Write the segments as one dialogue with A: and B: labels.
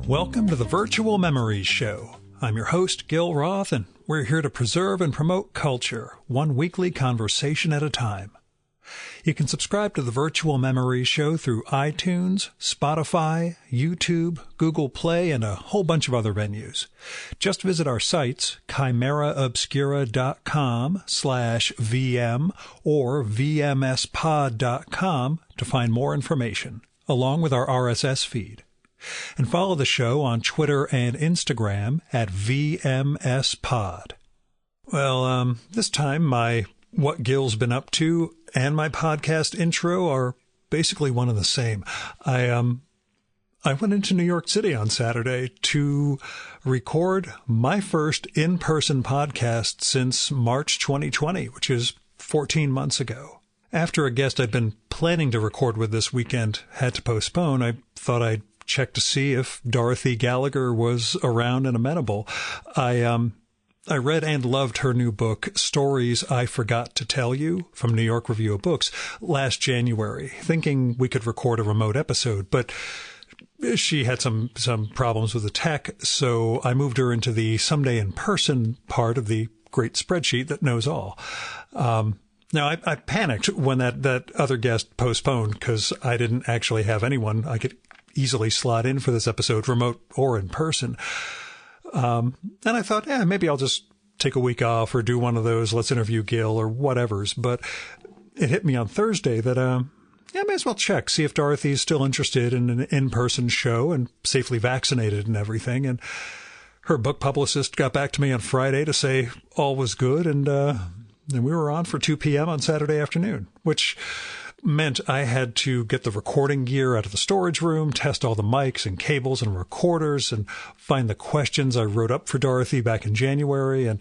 A: Welcome to the Virtual Memories Show. I'm your host, Gil Roth, and we're here to preserve and promote culture, one weekly conversation at a time. You can subscribe to the Virtual Memories Show through iTunes, Spotify, YouTube, Google Play, and a whole bunch of other venues. Just visit our sites, chimeraobscura.com/VM or vmspod.com to find more information, along with our RSS feed. And follow the show on Twitter and Instagram at VMSPod. Well, this time my What Gil's Been Up To and my podcast intro are basically one and the same. I went into New York City on Saturday to record my first in-person podcast since March 2020, which is 14 months ago. After a guest I'd been planning to record with this weekend had to postpone, I thought I'd check to see if Dorothy Gallagher was around and amenable. I read and loved her new book, Stories I Forgot to Tell You, from New York Review of Books, last January, thinking we could record a remote episode, but she had some problems with the tech, so I moved her into the someday in person part of the great spreadsheet that knows all. Now, I panicked when that other guest postponed because I didn't actually have anyone I could easily slot in for this episode, remote or in person. And I thought, maybe I'll just take a week off or do one of those, let's interview Gil or whatever's. But it hit me on Thursday that, I may as well check, see if Dorothy's still interested in an in-person show and safely vaccinated and everything. And her book publicist got back to me on Friday to say all was good. And we were on for 2 p.m. on Saturday afternoon, which meant I had to get the recording gear out of the storage room, test all the mics and cables and recorders, and find the questions I wrote up for Dorothy back in January, and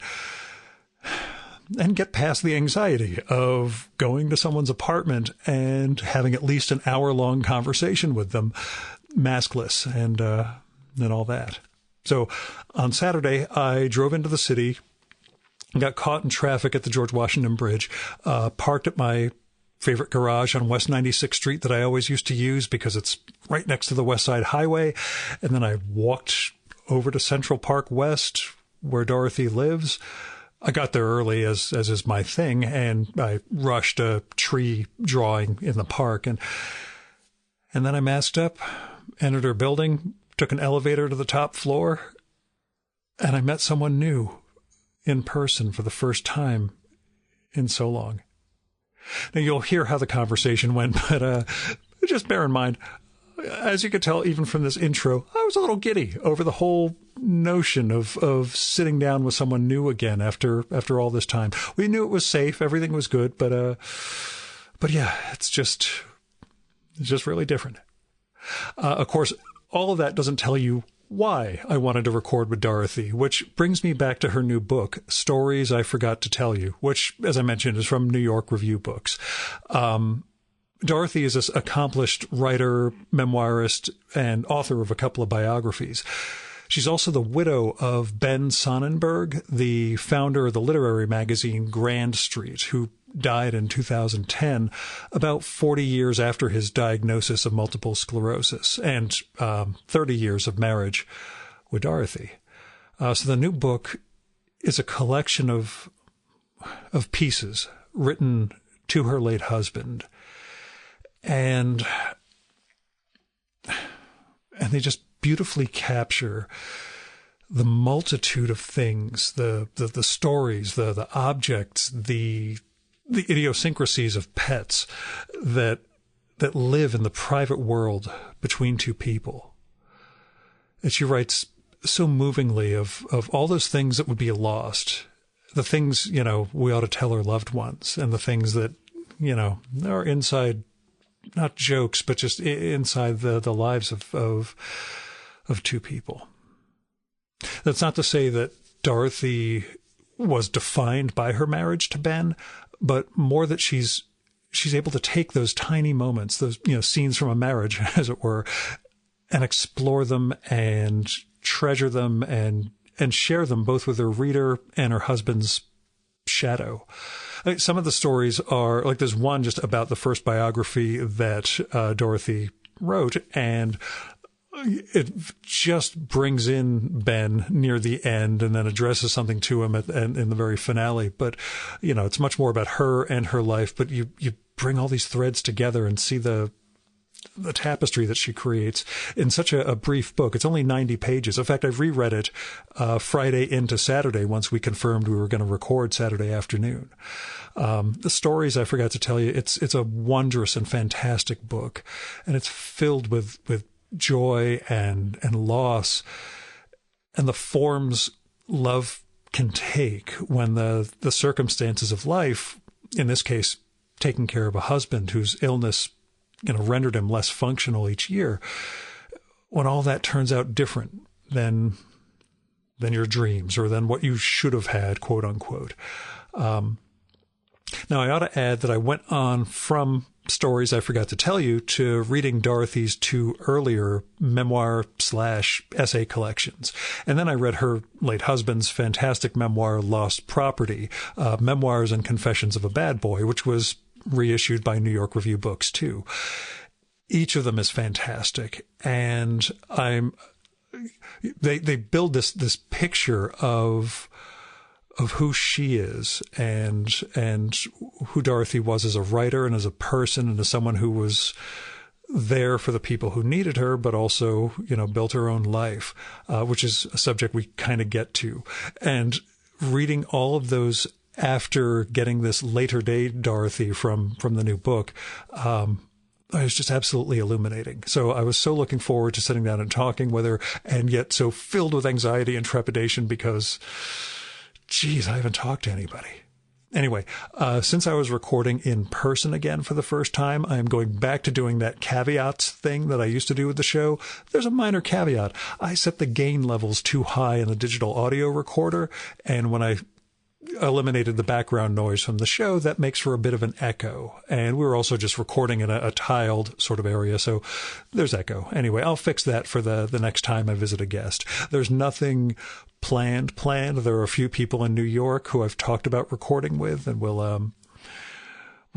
A: get past the anxiety of going to someone's apartment and having at least an hour-long conversation with them, maskless, and all that. So on Saturday, I drove into the city, got caught in traffic at the George Washington Bridge, parked at my favorite garage on West 96th Street that I always used to use because it's right next to the West Side Highway. And then I walked over to Central Park West, where Dorothy lives. I got there early, as is my thing, and I rushed a tree drawing in the park. And then I masked up, entered her building, took an elevator to the top floor, and I met someone new in person for the first time in so long. Now, you'll hear how the conversation went, but just bear in mind, as you could tell even from this intro, I was a little giddy over the whole notion of sitting down with someone new again after all this time. We knew it was safe, everything was good, but yeah, it's just really different. Of course, all of that doesn't tell you why I wanted to record with Dorothy, which brings me back to her new book, Stories I Forgot to Tell You, which, as I mentioned, is from New York Review Books. Dorothy is this accomplished writer, memoirist, and author of a couple of biographies. She's also the widow of Ben Sonnenberg, the founder of the literary magazine Grand Street, who died in 2010, about 40 years after his diagnosis of multiple sclerosis, and 30 years of marriage with Dorothy. So the new book is a collection of pieces written to her late husband, and they just beautifully capture the multitude of things, the stories, the objects, the idiosyncrasies of pets that live in the private world between two people. And she writes so movingly of all those things that would be lost, the things, we ought to tell our loved ones, and the things that, are inside, not jokes, but just inside the lives of two people. That's not to say that Dorothy was defined by her marriage to Ben, but more that she's able to take those tiny moments, those, scenes from a marriage, as it were, and explore them and treasure them and share them both with her reader and her husband's shadow. Some of the stories are, like, there's one just about the first biography that Dorothy wrote, and it just brings in Ben near the end and then addresses something to him in the very finale. But, it's much more about her and her life. But you bring all these threads together and see the tapestry that she creates in such a brief book. It's only 90 pages. In fact, I've reread it Friday into Saturday once we confirmed we were going to record Saturday afternoon. The stories, I forgot to tell you, it's a wondrous and fantastic book, and it's filled with joy and loss and the forms love can take when the circumstances of life, in this case, taking care of a husband whose illness rendered him less functional each year, when all that turns out different than your dreams or than what you should have had, quote unquote. Now, I ought to add that I went on from stories I forgot to tell you to reading Dorothy's two earlier memoir/essay collections. And then I read her late husband's fantastic memoir, Lost Property, Memoirs and Confessions of a Bad Boy, which was reissued by New York Review Books too. Each of them is fantastic, and they build this picture of who she is and who Dorothy was as a writer and as a person and as someone who was there for the people who needed her, but also, built her own life, which is a subject we kind of get to. And reading all of those after getting this later day Dorothy from the new book, it was just absolutely illuminating. So I was so looking forward to sitting down and talking with her, and yet so filled with anxiety and trepidation because, geez, I haven't talked to anybody. Anyway, since I was recording in person again for the first time, I'm going back to doing that caveats thing that I used to do with the show. There's a minor caveat. I set the gain levels too high in the digital audio recorder, and when I eliminated the background noise from the show, that makes for a bit of an echo. And we were also just recording in a tiled sort of area, so there's echo. Anyway, I'll fix that for the next time I visit a guest. There's nothing planned. There are a few people in New York who I've talked about recording with, and we'll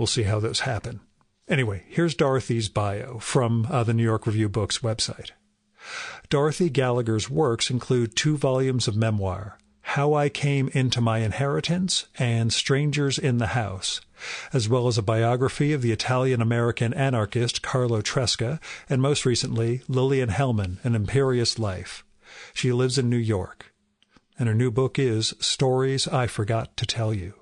A: see how those happen. Anyway, here's Dorothy's bio from the New York Review Books website. Dorothy Gallagher's works include 2 volumes of memoir, How I Came Into My Inheritance and Strangers in the House, as well as a biography of the Italian-American anarchist Carlo Tresca, and most recently, Lillian Hellman, An Imperious Life. She lives in New York, and her new book is Stories I Forgot to Tell You.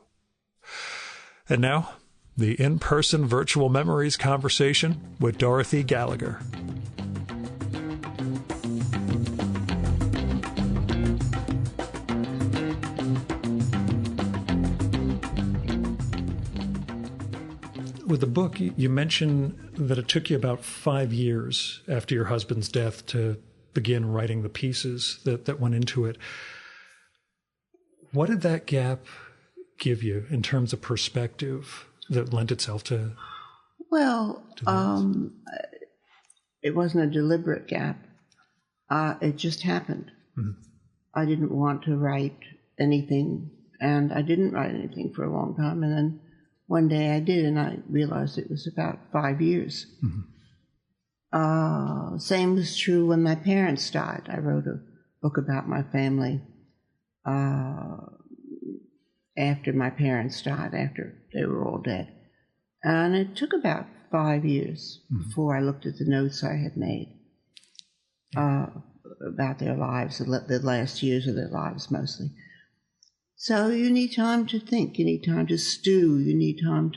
A: And now, the in-person virtual memories conversation with Dorothy Gallagher. With the book, you mentioned that it took you about 5 years after your husband's death to begin writing the pieces that went into it. What did that gap give you in terms of perspective that lent itself to?
B: Well, it wasn't a deliberate gap. It just happened. Mm-hmm. I didn't want to write anything, and I didn't write anything for a long time, and then one day I did, and I realized it was about 5 years. Mm-hmm. Same was true when my parents died. I wrote a book about my family after my parents died, after they were all dead. And it took about 5 years before I looked at the notes I had made about their lives, the last years of their lives mostly. So you need time to think. You need time to stew. You need time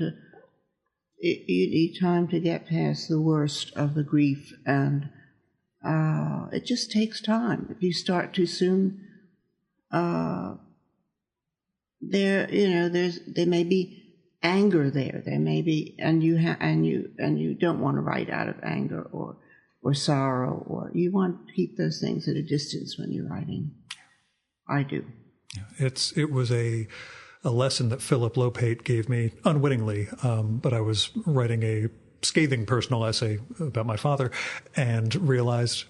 B: to get past the worst of the grief, and it just takes time. If you start too soon, there may be anger there. There may be, and you don't want to write out of anger or sorrow, or you want to keep those things at a distance when you're writing. I do.
A: It was a lesson that Philip Lopate gave me unwittingly, but I was writing a scathing personal essay about my father and realized,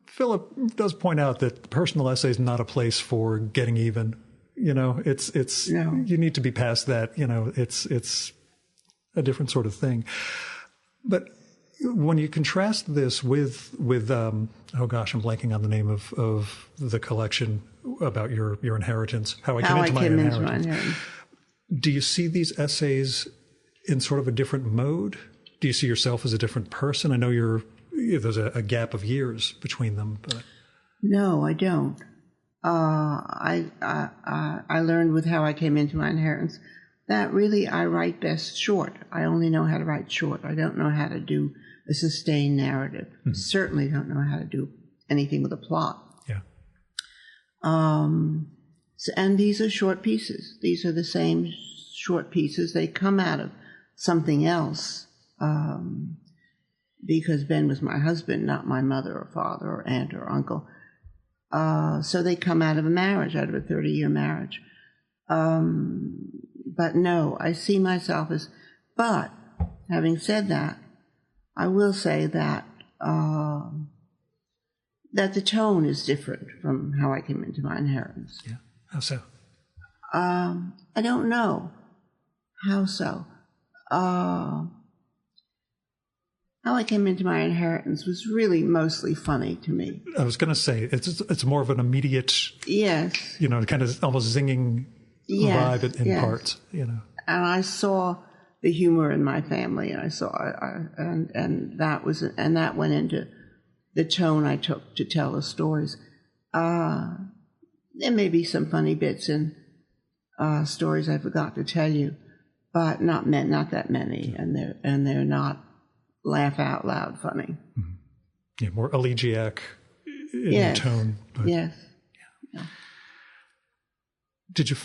A: Philip does point out that personal essay is not a place for getting even. It's no. You need to be past that. It's a different sort of thing. But When you contrast this with oh gosh, I'm blanking on the name of the collection about your inheritance, How I Came Into My Inheritance. Do you see these essays in sort of a different mode? Do you see yourself as a different person? I know there's a gap of years between them, but
B: no, I don't. I learned with How I Came Into My Inheritance that really I write best short. I only know how to write short. I don't know how to do a sustained narrative. Mm-hmm. Certainly don't know how to do anything with a plot.
A: Yeah.
B: And these are short pieces. These are the same short pieces. They come out of something else, because Ben was my husband, not my mother or father or aunt or uncle. So they come out of a marriage, out of a 30-year marriage. But no, I see myself as, but having said that, I will say that that the tone is different from How I Came Into My Inheritance.
A: Yeah. How so?
B: I don't know. How so? How I Came Into My Inheritance was really mostly funny to me.
A: I was going to say, it's more of an immediate,
B: yes,
A: kind of almost zinging vibe in parts,
B: And I saw the humor in my family, and and that went into the tone I took to tell the stories. There may be some funny bits in stories I forgot to tell you, but not that many, and they're not laugh out loud funny.
A: Mm-hmm. Yeah, more elegiac in tone. But,
B: yes.
A: Yeah. Did you?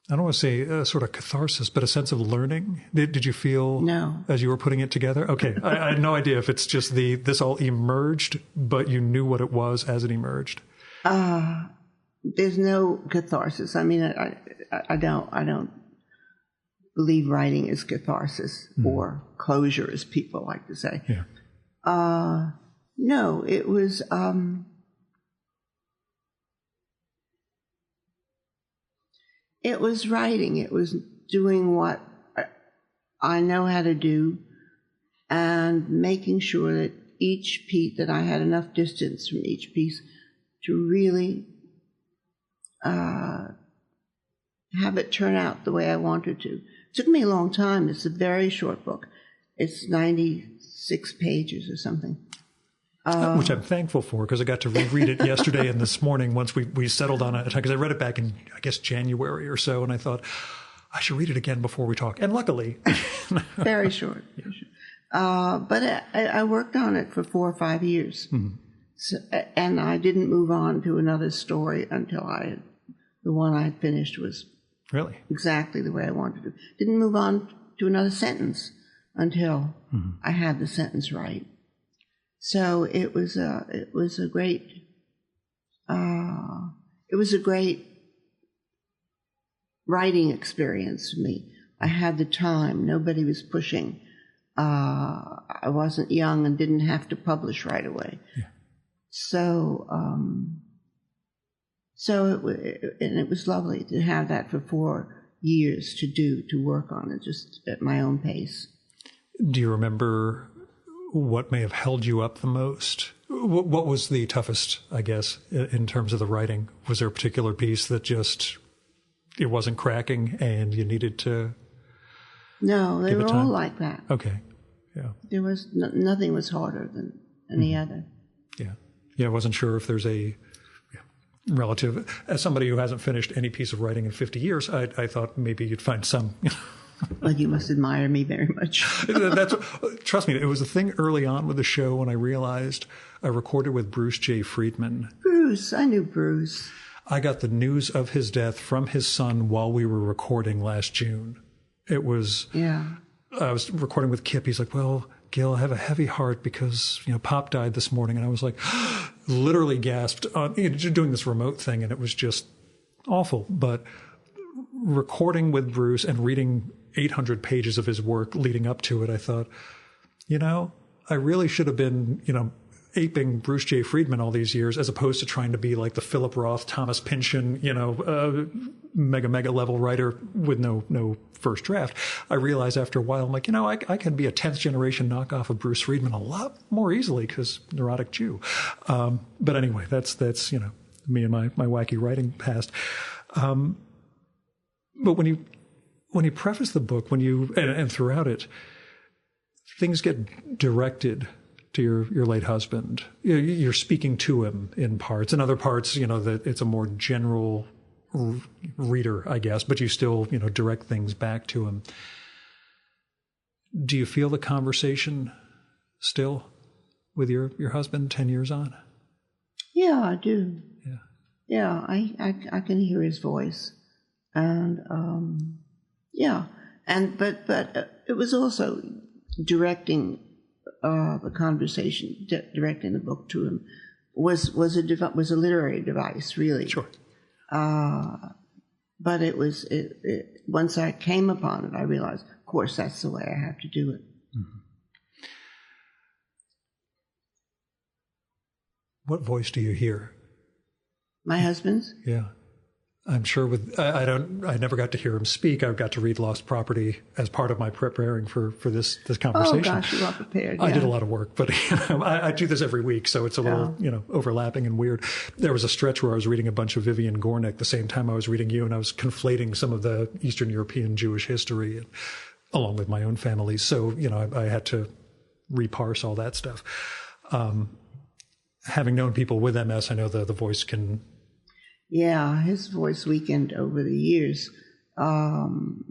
A: I don't want to say a sort of catharsis, but a sense of learning. Did you feel as you were putting it together? Okay, I had no idea if it's just this all emerged, but you knew what it was as it emerged.
B: There's no catharsis. I mean, I don't believe writing is catharsis or closure, as people like to say.
A: Yeah.
B: No, it was. It was writing. It was doing what I know how to do, and making sure that each piece, that I had enough distance from each piece to really have it turn out the way I wanted to. It took me a long time. It's a very short book. It's 96 pages or something.
A: Which I'm thankful for, because I got to reread it yesterday and this morning once we settled on it. Because I read it back in, I guess, January or so, and I thought, I should read it again before we talk. And luckily.
B: Very short. But I worked on it for 4 or 5 years. Mm-hmm. So, and I didn't move on to another story until the one I had finished was
A: really
B: exactly the way I wanted to. Didn't move on to another sentence until I had the sentence right. So it was a great writing experience for me. I had the time. Nobody was pushing. I wasn't young and didn't have to publish right away.
A: Yeah.
B: So it was lovely to have that for 4 years to work on it, just at my own pace.
A: Do you remember what may have held you up the most? What was the toughest, I guess, in terms of the writing? Was there a particular piece that just, it wasn't cracking and you needed to?
B: No, they were all like that.
A: Okay. Yeah.
B: There was nothing was harder than any other.
A: Yeah. Yeah. I wasn't sure if there's a relative, as somebody who hasn't finished any piece of writing in 50 years, I thought maybe you'd find some.
B: Well, you must admire me very much.
A: Trust me, it was a thing early on with the show when I realized I recorded with Bruce J. Friedman.
B: Bruce, I knew Bruce.
A: I got the news of his death from his son while we were recording last June. It was, I was recording with Kip. He's like, well, Gil, I have a heavy heart because, Pop died this morning. And I was like, literally gasped on doing this remote thing. And it was just awful. But recording with Bruce and reading 800 pages of his work leading up to it, I thought, I really should have been, aping Bruce J. Friedman all these years, as opposed to trying to be like the Philip Roth, Thomas Pynchon, mega level writer with no first draft. I realized after a while, I'm like, I can be a 10th generation knockoff of Bruce Friedman a lot more easily because neurotic Jew. But anyway, that's me and my wacky writing past. But when you preface the book, and throughout it, things get directed to your late husband. You're speaking to him in parts. In other parts, that it's a more general reader, I guess, but you still, direct things back to him. Do you feel the conversation still with your husband 10 years on?
B: Yeah, I do.
A: Yeah.
B: Yeah, I can hear his voice. And, but it was also directing the conversation, directing the book to him was a literary device, really.
A: Sure.
B: But it was once I came upon it, I realized, of course, that's the way I have to do it.
A: Mm-hmm. What voice do you hear?
B: My husband's?
A: Yeah. I'm sure I never got to hear him speak. I got to read Lost Property as part of my preparing for this conversation.
B: Oh gosh, you are prepared. Yeah.
A: I did a lot of work, but I do this every week, so it's a little, overlapping and weird. There was a stretch where I was reading a bunch of Vivian Gornick the same time I was reading you, and I was conflating some of the Eastern European Jewish history along with my own family. So, I had to reparse all that stuff. Having known people with MS, I know the voice can...
B: Yeah, his voice weakened over the years. And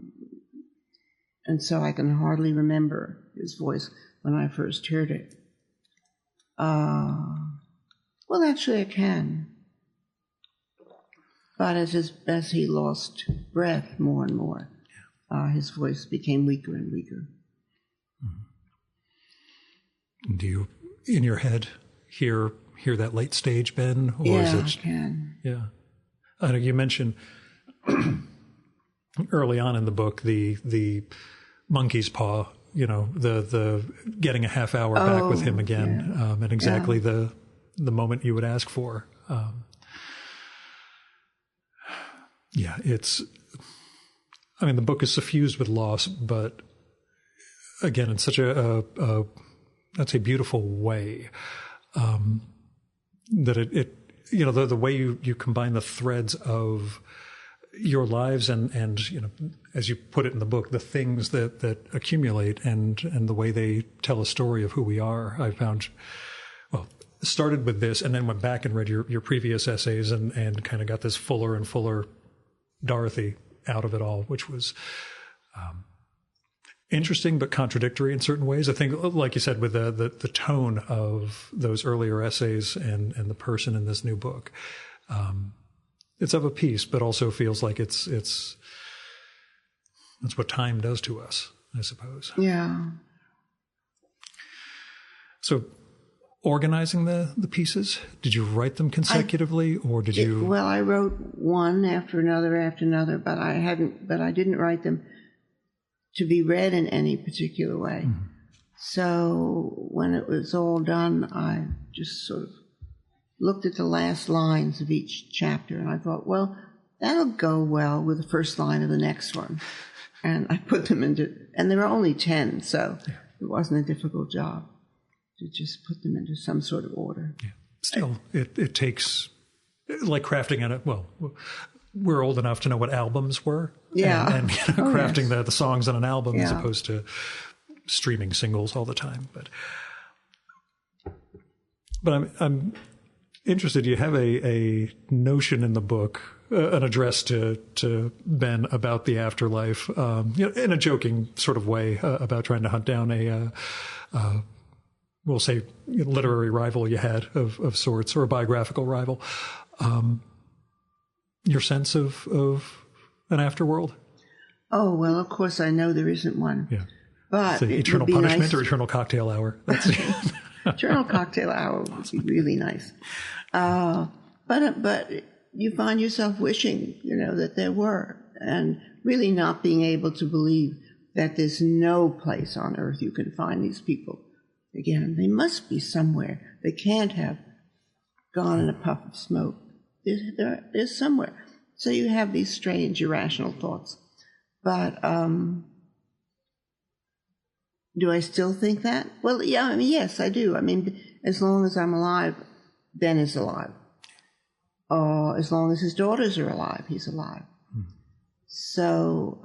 B: so I can hardly remember his voice when I first heard it. Well, actually I can. But as he lost breath more and more, his voice became weaker and weaker.
A: Mm-hmm. Do you, in your head, hear that late stage Ben? Or is it,
B: I can.
A: Yeah. I know you mentioned early on in the book the monkey's paw, the getting a half hour back with him again, and exactly the moment you would ask for. The book is suffused with loss, but again, in such a that's a beautiful way, that it the way you combine the threads of your lives and as you put it in the book, the things that accumulate and the way they tell a story of who we are. I found, started with this and then went back and read your previous essays and kind of got this fuller and fuller Dorothy out of it all, which was interesting but contradictory in certain ways. I think, like you said, with the tone of those earlier essays and the person in this new book, it's of a piece, but also feels like it's that's what time does to us, I suppose.
B: Yeah.
A: So, organizing the pieces, did you write them consecutively, or did you?
B: Well, I wrote one after another, but I didn't write them to be read in any particular way. Mm-hmm. So when it was all done, I just sort of looked at the last lines of each chapter, and I thought, well, that'll go well with the first line of the next one. And I put them and there were only 10, so it wasn't a difficult job to just put them into some sort of order. Yeah.
A: Still, it takes, like crafting on it, we're old enough to know what albums were.
B: Yeah.
A: And crafting the songs on an album as opposed to streaming singles all the time. But I'm interested. You have a notion in the book, an address to Ben about the afterlife, in a joking sort of way, about trying to hunt down we'll say, literary rival you had of sorts, or a biographical rival. Your sense of an afterworld? Oh,
B: well, of course I know there isn't one.
A: Yeah.
B: But
A: the eternal punishment or eternal cocktail hour?
B: Eternal cocktail hour would be really nice. But you find yourself wishing, that there were, and really not being able to believe that there's no place on earth you can find these people again. They must be somewhere. They can't have gone in a puff of smoke. They're somewhere. So you have these strange, irrational thoughts. But do I still think that? Well, yeah, I mean, yes, I do. I mean, as long as I'm alive, Ben is alive. As long as his daughters are alive, he's alive. So,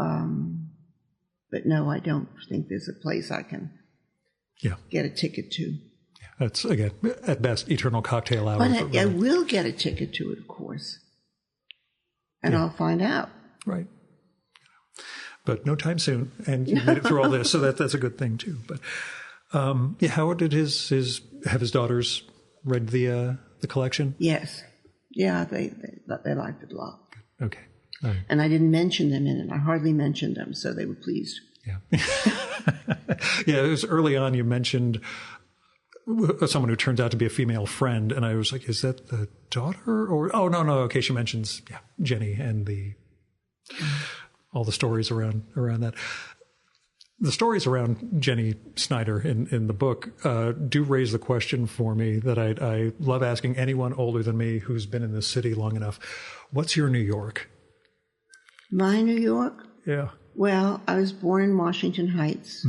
B: but no, I don't think there's a place I can get a ticket to.
A: Yeah, that's, again, at best, eternal cocktail hour.
B: But I will get a ticket to it, of course. And I'll find out.
A: Right. But no time soon. And you made it through all this, so that's a good thing, too. But, how did have his daughters read the collection?
B: Yes. Yeah, they liked it a lot.
A: Okay. Right.
B: And I didn't mention them in it. I hardly mentioned them, so they were pleased.
A: Yeah. Yeah, it was early on you mentioned someone who turns out to be a female friend, and I was like, is that the daughter? Or, oh, no, okay, she mentions Jenny and all the stories around that. The stories around Jenny Snyder in the book do raise the question for me that I love asking anyone older than me who's been in this city long enough. What's your New York?
B: My New York?
A: Yeah.
B: Well, I was born in Washington Heights.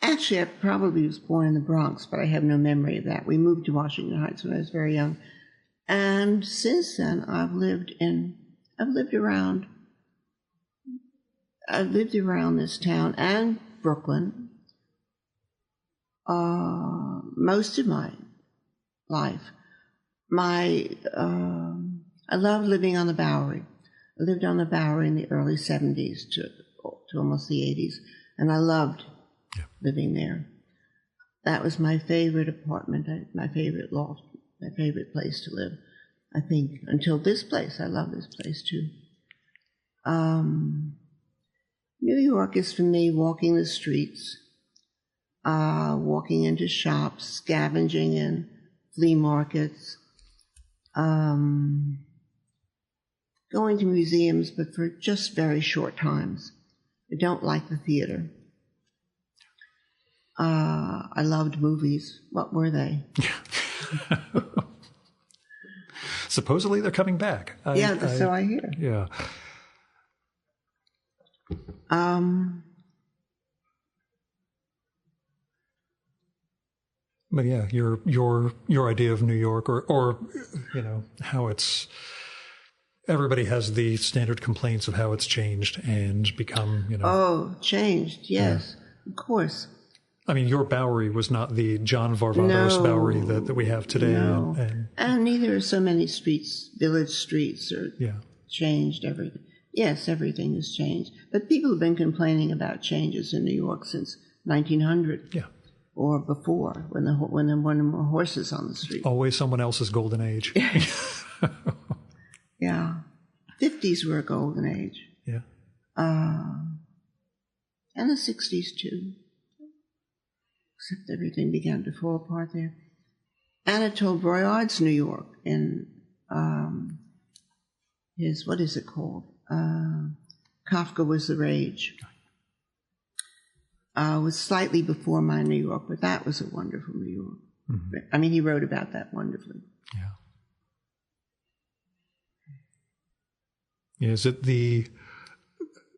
B: Actually, I probably was born in the Bronx, but I have no memory of that. We moved to Washington Heights when I was very young. And since then, I've lived around this town and Brooklyn most of my life. I loved living on the Bowery. I lived on the Bowery in the early 70s to almost the 80s, and I loved living there. That was my favorite apartment, my favorite loft, my favorite place to live. I think until this place, I love this place too. New York is for me walking the streets, walking into shops, scavenging in flea markets, going to museums, but for just very short times. I don't like the theater. I loved movies. What were they?
A: Supposedly they're coming back.
B: So I hear.
A: Yeah. But yeah, your idea of New York, or how it's, everybody has the standard complaints of how it's changed and become,
B: Oh, changed, yes, of course.
A: I mean, your Bowery was not the John Varvatos Bowery that we have today.
B: No. And neither are so many streets, village streets, or changed everything. Yes, everything has changed. But people have been complaining about changes in New York since 1900. Yeah. Or before, when there were horses on the street.
A: Always someone else's golden age.
B: Yeah. 50s were a golden age.
A: Yeah.
B: And the 60s, too. Except everything began to fall apart there. Anatole Broyard's New York in his, what is it called? Kafka Was the Rage. Was slightly before my New York, but that was a wonderful New York. Mm-hmm. I mean, he wrote about that wonderfully.
A: Yeah. Is it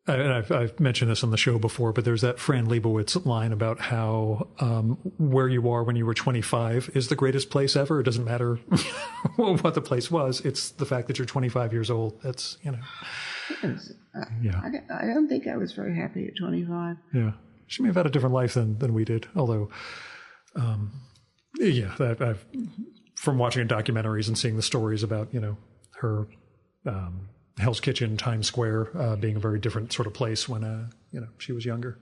A: and I've mentioned this on the show before, but there's that Fran Lebowitz line about how where you are when you were 25 is the greatest place ever. It doesn't matter what the place was. It's the fact that you're 25 years old. That's,
B: Yes. I don't think I was very happy at 25.
A: Yeah. She may have had a different life than we did. Although, I've, from watching documentaries and seeing the stories about, her Hell's Kitchen, Times Square, being a very different sort of place when, she was younger.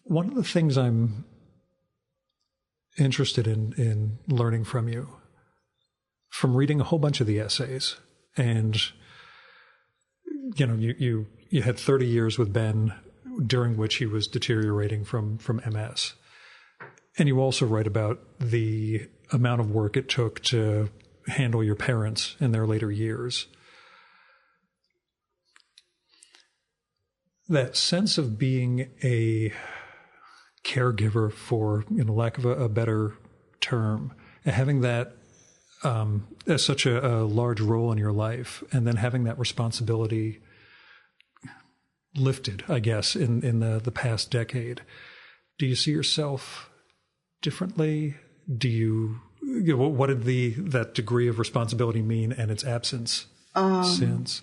A: One of the things I'm interested in learning from you, from reading a whole bunch of the essays, and, you had 30 years with Ben, during which he was deteriorating from MS. And you also write about the amount of work it took to handle your parents in their later years. That sense of being a caregiver, for lack of a better term, having that as such a large role in your life, and then having that responsibility lifted, I guess, in the past decade. Do you see yourself differently? What did that degree of responsibility mean and its absence since?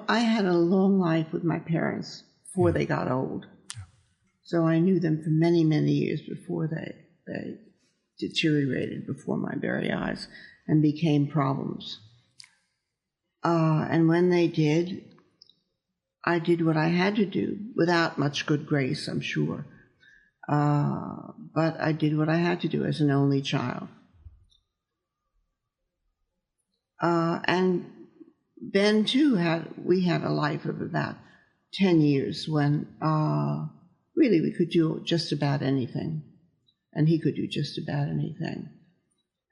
B: I had a long life with my parents before they got old. Yeah. So I knew them for many, many years before they deteriorated before my very eyes and became problems. And when they did, I did what I had to do without much good grace, I'm sure. But I did what I had to do as an only child. And Ben, too, we had a life of about 10 years when really we could do just about anything. And he could do just about anything.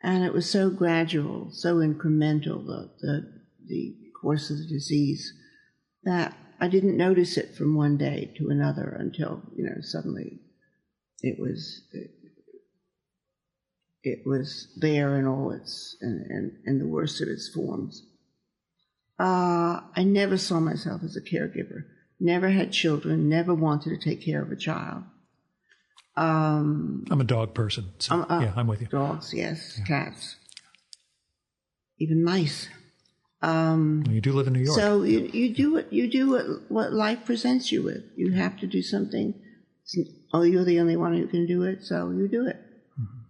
B: And it was so gradual, so incremental, the course of the disease, that I didn't notice it from one day to another until, suddenly it was there in all its, in the worst of its forms. I never saw myself as a caregiver, never had children, never wanted to take care of a child.
A: I'm a dog person, so I'm with you.
B: Dogs, yes, yeah. Cats, even mice.
A: You do live in New York.
B: So you do what life presents you with. You have to do something. Oh, you're the only one who can do it, so you do it. Mm-hmm.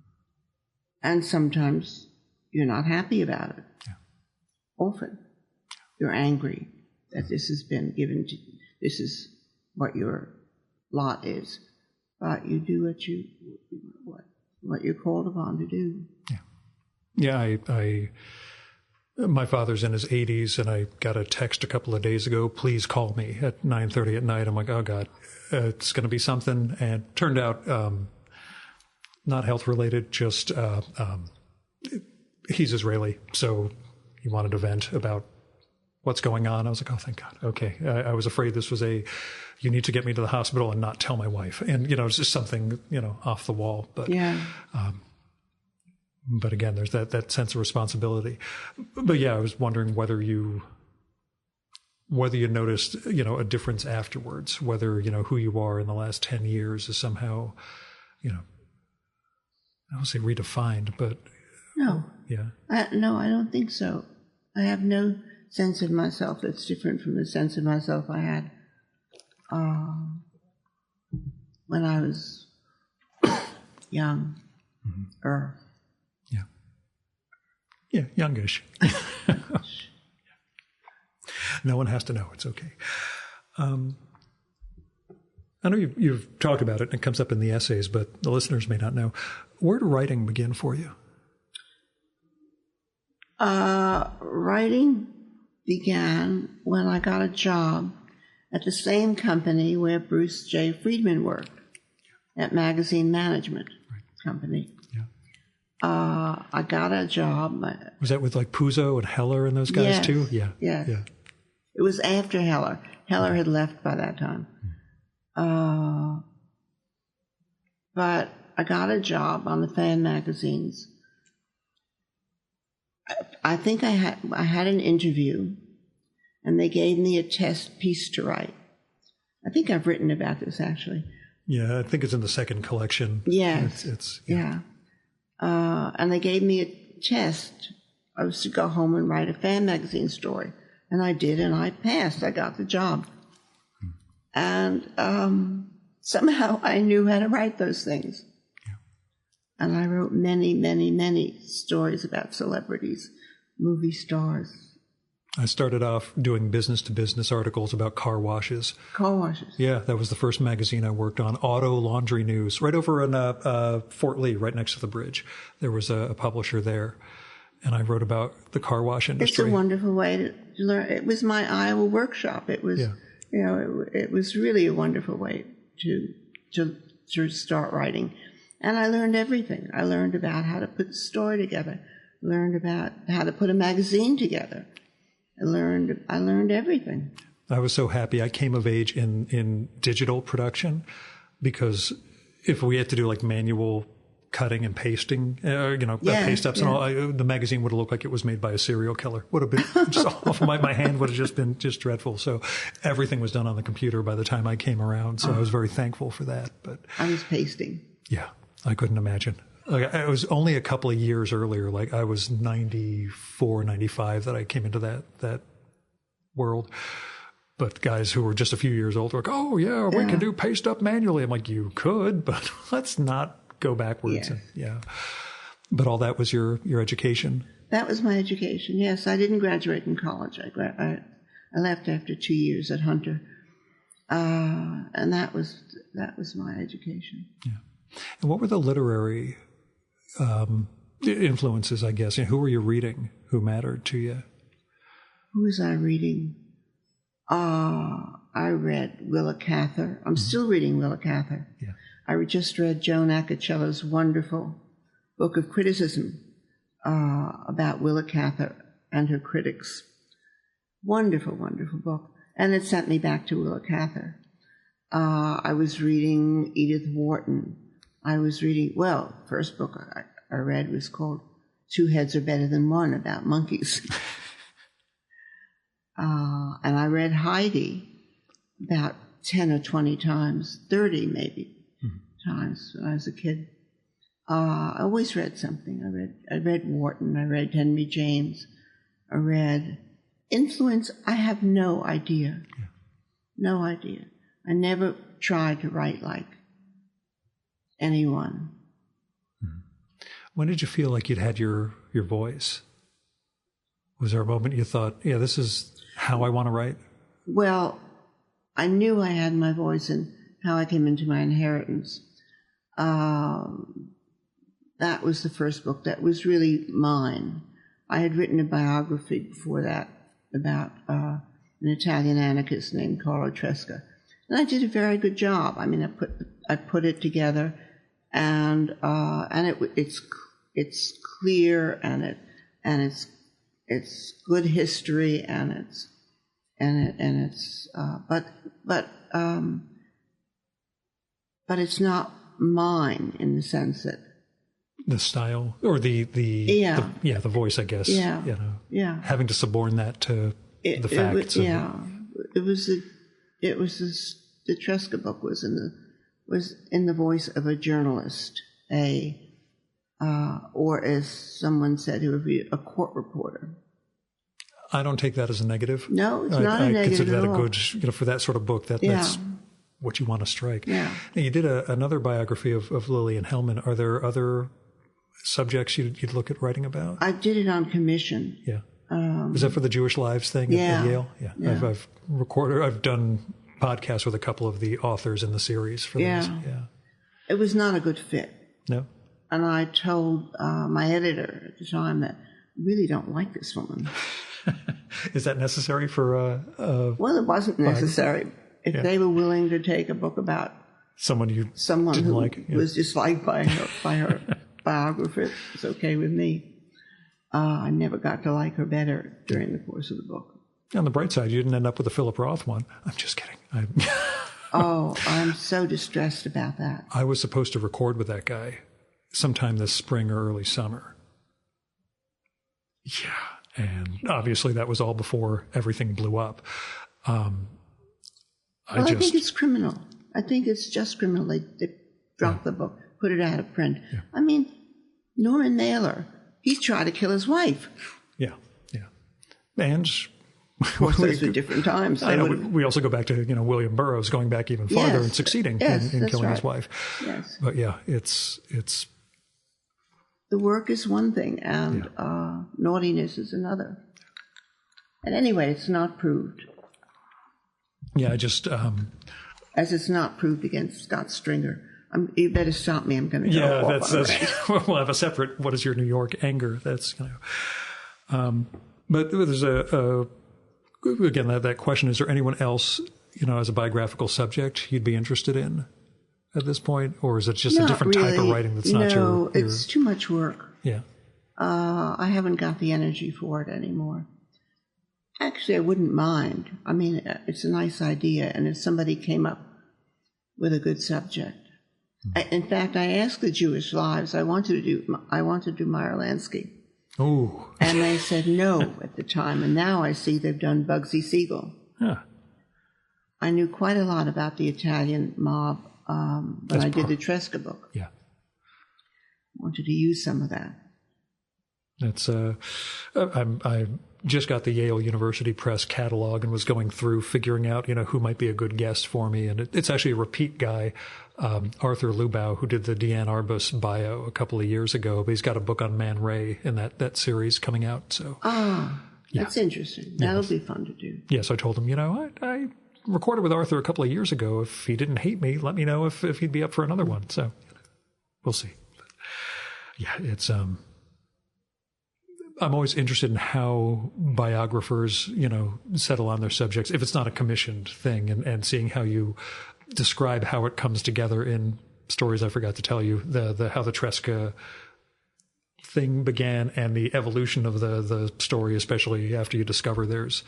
B: And sometimes you're not happy about it. Yeah. Often you're angry that this has been given to you. This is what your lot is. But you do what you're called upon to do.
A: Yeah. Yeah, my father's in his 80s, and I got a text a couple of days ago, please call me at 9:30 at night. I'm like, oh, God, it's going to be something. And it turned out not health-related, just he's Israeli, so he wanted to vent about what's going on. I was like, oh, thank God. Okay. I was afraid this was you need to get me to the hospital and not tell my wife. And, it's just something, off the wall. But,
B: yeah.
A: But again, there's that sense of responsibility. But yeah, I was wondering whether you noticed, a difference afterwards, whether, who you are in the last 10 years is somehow, I don't say redefined, but.
B: No.
A: Yeah.
B: No, I don't think so. I have no sense of myself that's different from the sense of myself I had when I was young. Mm-hmm.
A: Yeah, youngish. No one has to know. It's okay. I know you've talked about it, and it comes up in the essays, but the listeners may not know. Where did writing begin for you?
B: Writing began when I got a job at the same company where Bruce J. Friedman worked, at Magazine Management Company. I got a job.
A: Was that with like Puzo and Heller and those guys too? Yeah.
B: Yeah. It was after Heller. Heller had left by that time. But I got a job on the fan magazines. I think I had an interview, and they gave me a test piece to write. I think I've written about this actually.
A: Yeah, I think it's in the second collection.
B: Yes.
A: It's
B: yeah. And they gave me a test. I was to go home and write a fan magazine story. And I did, and I passed. I got the job. And somehow I knew how to write those things. Yeah. And I wrote many, many, many stories about celebrities, movie stars.
A: I started off doing business-to-business articles about car washes.
B: Car washes.
A: Yeah, that was the first magazine I worked on, Auto Laundry News, right over in Fort Lee, right next to the bridge. There was a publisher there, and I wrote about the car wash industry.
B: It's a wonderful way to learn. It was my Iowa workshop. It was, it was really a wonderful way to start writing. And I learned everything. I learned about how to put the story together, learned about how to put a magazine together. I learned everything.
A: I was so happy I came of age in digital production, because if we had to do like manual cutting and pasting, paste ups and all, the magazine would have looked like it was made by a serial killer. Would have been just awful. My hand would have just been just dreadful. So everything was done on the computer by the time I came around. So I was very thankful for that. But
B: I was pasting.
A: Yeah, I couldn't imagine. Like, it was only a couple of years earlier, like I was 94, 95 that I came into that world. But guys who were just a few years older were like, oh, yeah, we can do paste up manually. I'm like, you could, but let's not go backwards. But all that was your education? That
B: was my education, yes. I didn't graduate from college. I left after 2 years at Hunter. And that was my education.
A: Yeah. And what were the literary influences, I guess? Who were you reading who mattered to you?
B: Who was I reading? I read Willa Cather. I'm still reading Willa Cather.
A: Yeah.
B: I just read Joan Accacella's wonderful book of criticism about Willa Cather and her critics. Wonderful, wonderful book. And it sent me back to Willa Cather. I was reading Edith Wharton. I was reading, first book I read was called Two Heads Are Better Than One, about monkeys. And I read Heidi about 10 or 20 times, 30 maybe times when I was a kid. I always read something. I read Wharton. I read Henry James. I read influence. I have no idea. Yeah. No idea. I never tried to write like anyone.
A: When did you feel like you'd had your voice? Was there a moment you thought, yeah, this is how I want to write?
B: Well, I knew I had my voice in How I Came Into My Inheritance. That was the first book that was really mine. I had written a biography before that about an Italian anarchist named Carlo Tresca. And I did a very good job. I mean, I put it together, and it's clear, and it's good history, but it's not mine in the sense that
A: the style or the voice, I guess.
B: Yeah.
A: Having to suborn that to the facts.
B: The Tresca book was in the voice of a journalist, or as someone said, it would be a court reporter.
A: I don't take that as a negative.
B: No, it's not a negative.
A: I consider that
B: at all.
A: a good, for that sort of book. That's what you want to strike.
B: Yeah.
A: Now, you did another biography of Lillian Hellman. Are there other subjects you'd look at writing about?
B: I did it on commission.
A: Yeah. Was that for the Jewish Lives thing at Yale? Yeah. I've done podcasts with a couple of the authors in the series for those. Yeah.
B: It was not a good fit.
A: No.
B: And I told my editor at the time that I really don't like this woman.
A: Is that necessary for
B: well, it wasn't necessary. If they were willing to take a book about
A: someone who
B: was disliked by her biographer, it's okay with me. I never got to like her better during the course of the book.
A: On the bright side, you didn't end up with the Philip Roth one. I'm just kidding.
B: I'm so distressed about that.
A: I was supposed to record with that guy sometime this spring or early summer. Yeah. And obviously that was all before everything blew up.
B: I think it's criminal. I think it's just criminal. They dropped the book, put it out of print. Yeah. I mean, Norman Mailer, he tried to kill his wife.
A: Yeah. And
B: of course, those were different times.
A: I know, we also go back to William Burroughs going back even farther and succeeding in killing his wife.
B: Yes.
A: But yeah, it's
B: the work is one thing, and naughtiness is another. And anyway, it's not proved.
A: Yeah, I just
B: as it's not proved against Scott Stringer. You better stop me. I'm going to go off
A: that's we'll have a separate. What is your New York anger? That's but there's again that question: is there anyone else as a biographical subject you'd be interested in at this point, or is it just a different type of writing that's not your?
B: No, it's too much work.
A: Yeah.
B: I haven't got the energy for it anymore. Actually, I wouldn't mind. I mean, it's a nice idea, and if somebody came up with a good subject. In fact, I asked the Jewish Lives, I wanted to do Meyer Lansky.
A: Oh.
B: And they said no at the time, and now I see they've done Bugsy Siegel.
A: Huh.
B: I knew quite a lot about the Italian mob when I did the Tresca book.
A: Yeah.
B: Wanted to use some of that.
A: That's I just got the Yale University Press catalog and was going through figuring out, who might be a good guest for me. And it's actually a repeat guy, Arthur Lubau, who did the Deanne Arbus bio a couple of years ago. But he's got a book on Man Ray in that series coming out. So
B: that's interesting. That'll be fun to do.
A: Yes, I told him, I recorded with Arthur a couple of years ago. If he didn't hate me, let me know if he'd be up for another one. So we'll see. Yeah, it's I'm always interested in how biographers, settle on their subjects, if it's not a commissioned thing, and seeing how you describe how it comes together in stories I forgot to tell you, how the Tresca thing began and the evolution of the story, especially after you discover there's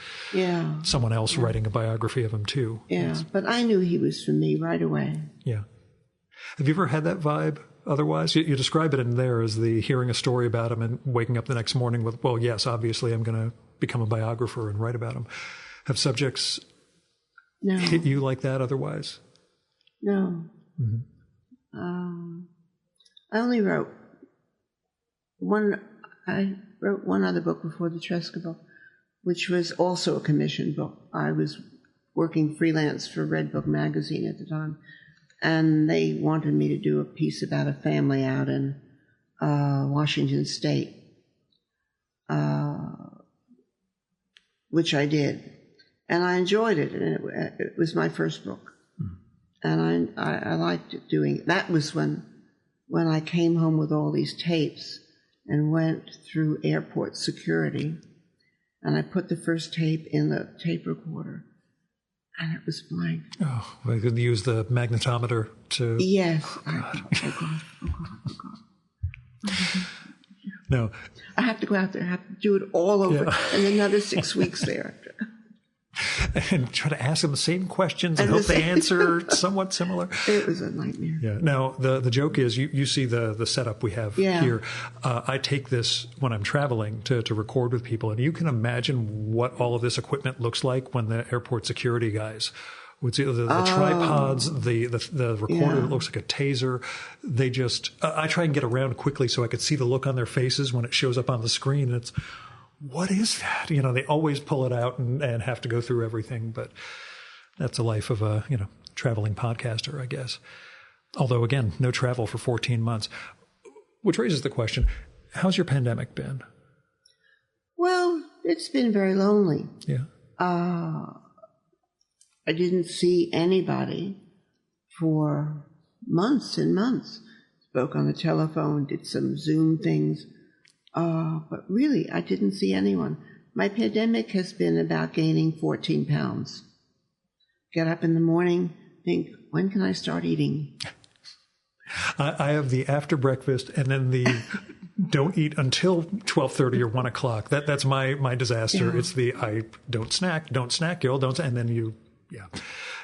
A: someone else writing a biography of him too.
B: Yeah, but I knew he was for me right away.
A: Yeah. Have you ever had that vibe? Otherwise, you describe it in there as the hearing a story about him and waking up the next morning with, well, yes, obviously I'm going to become a biographer and write about him. Have subjects hit you like that otherwise?
B: No.
A: Mm-hmm.
B: I only wrote one other book before the Tresca book, which was also a commissioned book. I was working freelance for Red Book magazine at the time. And they wanted me to do a piece about a family out in Washington State, which I did. And I enjoyed it, and it was my first book. And I liked doing it. That was when I came home with all these tapes and went through airport security, and I put the first tape in the tape recorder. And it was blank.
A: Oh, I could use the magnetometer to...
B: Yes.
A: Oh, God.
B: Oh, God.
A: No.
B: I have to go out there. I have to do it all over. And another 6 weeks there.
A: And try to ask them the same questions and hope they answer somewhat similar.
B: It was a nightmare.
A: Yeah. Now, the joke is you see the setup we have here. I take this when I'm traveling to record with people, and you can imagine what all of this equipment looks like when the airport security guys would see the tripods, the recorder that looks like a taser. They just, I try and get around quickly so I could see the look on their faces when it shows up on the screen. And it's, what is that? They always pull it out and have to go through everything. But that's the life of a, traveling podcaster, I guess. Although, again, no travel for 14 months. Which raises the question, how's your pandemic been?
B: Well, it's been very lonely.
A: Yeah.
B: I didn't see anybody for months and months. Spoke on the telephone, did some Zoom things. But really, I didn't see anyone. My pandemic has been about gaining 14 pounds. Get up in the morning, think, when can I start eating?
A: I have the after breakfast and then the don't eat until 12:30 or 1 o'clock. That's my disaster. Yeah. It's the I don't snack, Gil, don't, and then you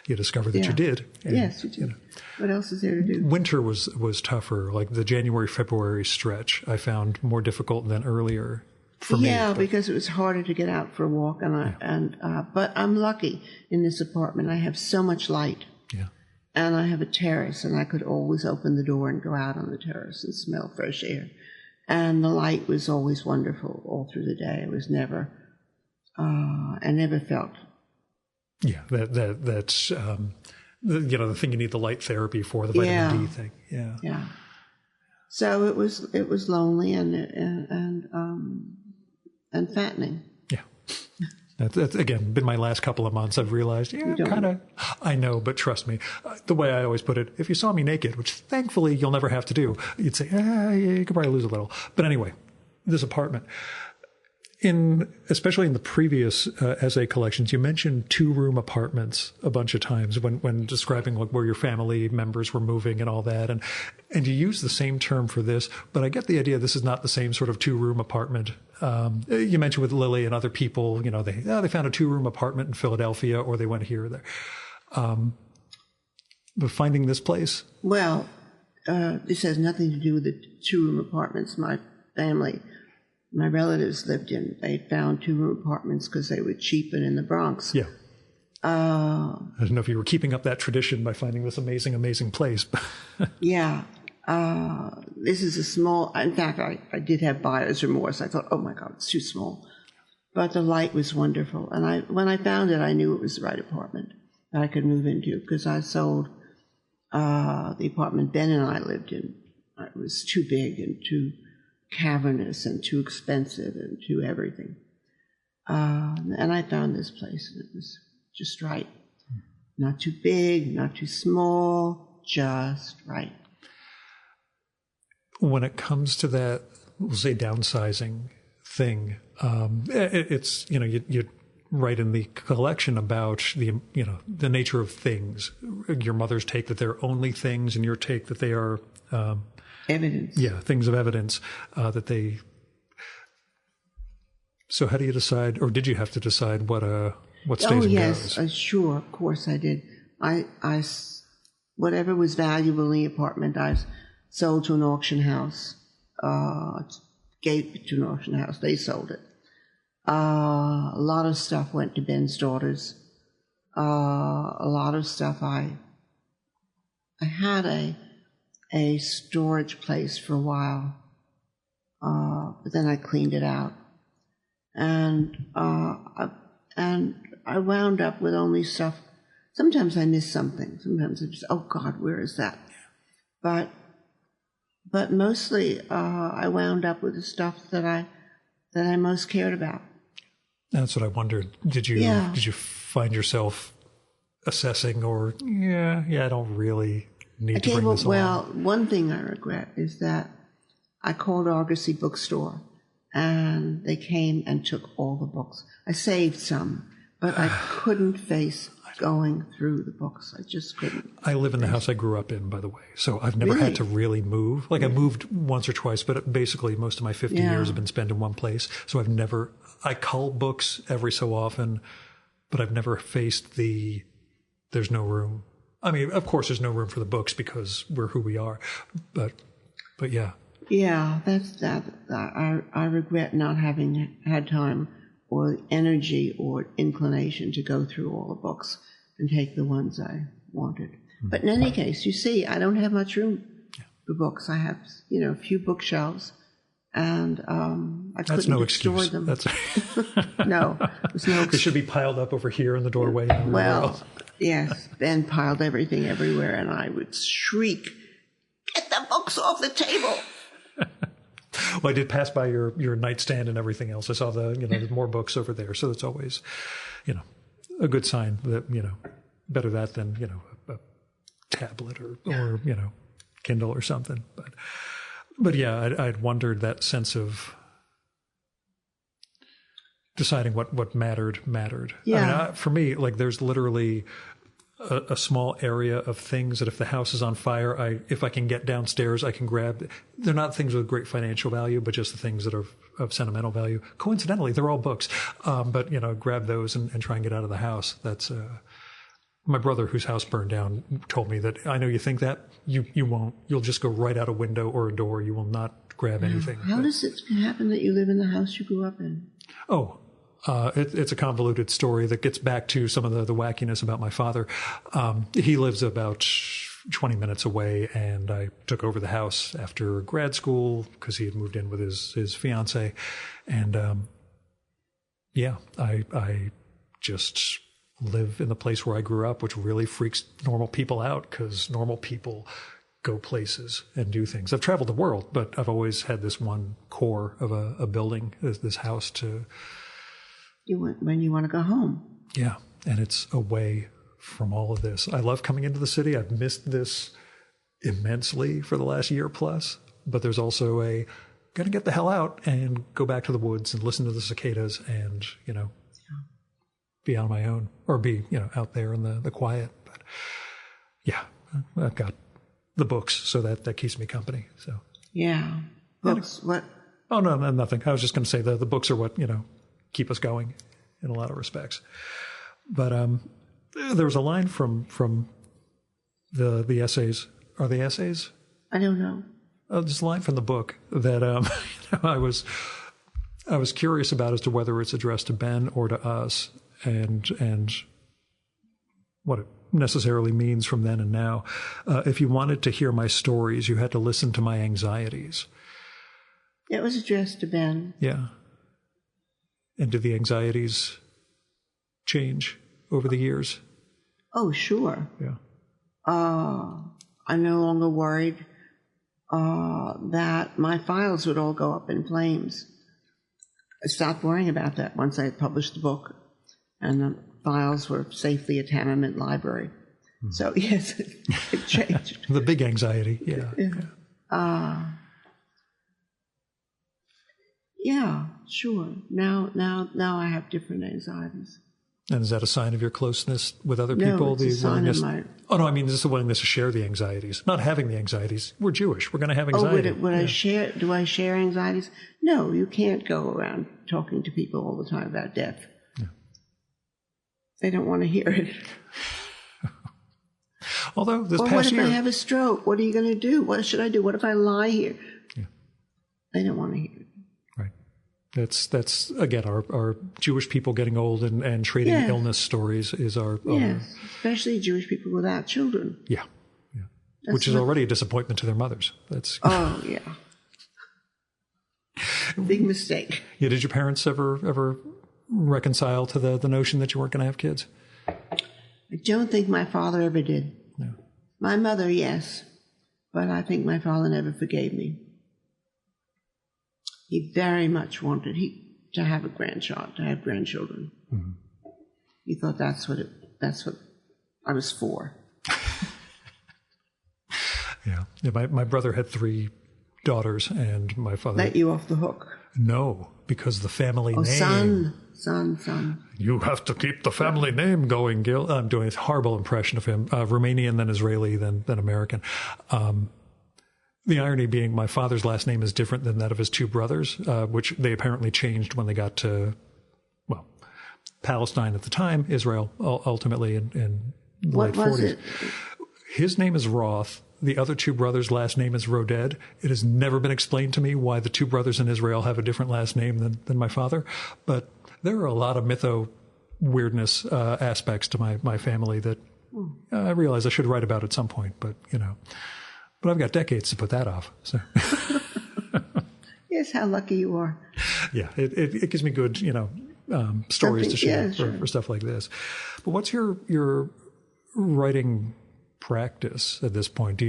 A: discover that you did. And,
B: yes, you did. What else is there to do?
A: Winter was tougher. Like the January, February stretch, I found more difficult than earlier for me.
B: Yeah, because it was harder to get out for a walk, but I'm lucky in this apartment. I have so much light.
A: Yeah.
B: And I have a terrace, and I could always open the door and go out on the terrace and smell fresh air. And the light was always wonderful all through the day. It was never, I never felt.
A: Yeah, that's the thing you need the light therapy for, the vitamin D thing. Yeah.
B: Yeah. So it was lonely and fattening.
A: Yeah. That's again been my last couple of months. I've realized, kind of. I know, but trust me. The way I always put it, if you saw me naked, which thankfully you'll never have to do, you'd say, you could probably lose a little. But anyway, this apartment, Especially in the previous essay collections, you mentioned 2-room apartments a bunch of times when describing like where your family members were moving and all that, and you use the same term for this, but I get the idea this is not the same sort of 2-room apartment. You mentioned with Lily and other people, they found a 2-room apartment in Philadelphia, or they went here or there. But finding this place,
B: well, this has nothing to do with the 2-room apartments. My relatives lived in. They found 2-room apartments because they were cheap and in the Bronx.
A: Yeah. I don't know if you were keeping up that tradition by finding this amazing, amazing place.
B: Yeah. This is a small, in fact, I did have buyer's remorse. I thought, oh my God, it's too small. But the light was wonderful. And when I found it, I knew it was the right apartment that I could move into, because I sold the apartment Ben and I lived in. It was too big and too cavernous and too expensive and too everything. And I found this place, and it was just right. Not too big, not too small, just right.
A: When it comes to that, we'll say downsizing thing, it's, you write in the collection about the nature of things, your mother's take that they're only things, and your take that they are,
B: evidence.
A: Yeah, things of evidence that they. So how do you decide, or did you have to decide what stays and goes?
B: Oh yes, sure, of course I did. I whatever was valuable in the apartment, I sold to an auction house. Gave it to an auction house. They sold it. A lot of stuff went to Ben's daughters. A lot of stuff I had a storage place for a while, but then I cleaned it out, and I wound up with only stuff. Sometimes I miss something. Sometimes I just, oh God, where is that? But mostly I wound up with the stuff that I most cared about.
A: That's what I wondered. Did you find yourself assessing, or I don't really need to bring this along?
B: Well, one thing I regret is that I called Argosy Bookstore, and they came and took all the books. I saved some, but I couldn't face going through the books. I just couldn't.
A: I live in the house I grew up in, by the way, so I've never had to really move. Like I moved once or twice, but basically most of my 50 years have been spent in one place. So I cull books every so often, but I've never faced there's no room. I mean, of course there's no room for the books because we're who we are, but yeah. Yeah,
B: that's that. I regret not having had time or energy or inclination to go through all the books and take the ones I wanted. Mm-hmm. But in any case, you see, I don't have much room for books. I have, a few bookshelves, and I couldn't store them.
A: That's
B: no, there's no.
A: They should be piled up over here in the doorway.
B: Well, yes, Ben piled everything everywhere, and I would shriek, "Get the books off the table!"
A: Well, I did pass by your nightstand and everything else. I saw there's more books over there. So it's always, a good sign that, better that than, a tablet or Kindle or something. But yeah, I'd wondered that sense of deciding what mattered.
B: Yeah.
A: I mean, for me, like there's literally a small area of things that if the house is on fire, if I can get downstairs, I can grab. They're not things with great financial value, but just the things that are of sentimental value. Coincidentally, they're all books. But grab those and try and get out of the house. That's my brother, whose house burned down, told me that I know you think that you won't. You'll just go right out a window or a door. You will not grab anything.
B: How does it happen that you live in the house you grew up in?
A: Oh. It's a convoluted story that gets back to some of the wackiness about my father. He lives about 20 minutes away, and I took over the house after grad school because he had moved in with his fiance. And I just live in the place where I grew up, which really freaks normal people out because normal people go places and do things. I've traveled the world, but I've always had this one core of a building, this house to...
B: when you want to go home.
A: Yeah, and it's away from all of this. I love coming into the city. I've missed this immensely for the last year plus, but there's also going to get the hell out and go back to the woods and listen to the cicadas and, be on my own or be, out there in the quiet. But yeah, I've got the books, so that keeps me company. So
B: yeah, books. What?
A: Oh no, nothing. I was just going to say the books are what keep us going in a lot of respects. But there was a line from the essays. Are they essays?
B: I don't know.
A: Just a line from the book that I was curious about as to whether it's addressed to Ben or to us, and what it necessarily means from then and now. If you wanted to hear my stories, you had to listen to my anxieties.
B: It was addressed to Ben.
A: Yeah. And do the anxieties change over the years?
B: Oh, sure.
A: Yeah.
B: I'm no longer worried that my files would all go up in flames. I stopped worrying about that once I had published the book, and the files were safely at Hammerman Library. So, yes, it changed.
A: The big anxiety, yeah.
B: Yeah, sure. Now I have different anxieties.
A: And is that a sign of your closeness with other people?
B: No, it's a sign of my...
A: Oh, no, I mean, this is the willingness to share the anxieties. Not having the anxieties. We're Jewish. We're going to have anxiety.
B: Would I share... Do I share anxieties? No, you can't go around talking to people all the time about death. Yeah. They don't want to hear it.
A: Although this past year...
B: What if I have a stroke? What are you going to do? What should I do? What if I lie here? Yeah. They don't want to hear it.
A: Right. That's again, our Jewish people getting old and trading illness stories is our...
B: Yes, especially Jewish people without children.
A: Yeah. Which is already a disappointment to their mothers. That's...
B: Oh, yeah. Big mistake.
A: Yeah, did your parents ever reconcile to the notion that you weren't going to have kids?
B: I don't think my father ever did.
A: No.
B: My mother, yes. But I think my father never forgave me. He very much wanted to have a grandchild, to have grandchildren. Mm-hmm. He thought that's what I was for.
A: Yeah. My brother had 3 daughters, and my father...
B: Let you off the hook?
A: No, because the family name...
B: Son.
A: You have to keep the family name going, Gil. I'm doing a horrible impression of him. Romanian, then Israeli, then American. The irony being my father's last name is different than that of his 2 brothers, which they apparently changed when they got to, Palestine at the time, Israel ultimately in the late 40s. What was it? His name is Roth. The other 2 brothers' last name is Roded. It has never been explained to me why the 2 brothers in Israel have a different last name than my father. But there are a lot of weirdness aspects to my family that I realize I should write about at some point, but But I've got decades to put that off. So.
B: Yes, how lucky you are.
A: Yeah, it gives me good, stories to share for stuff like this. But what's your writing practice at this point?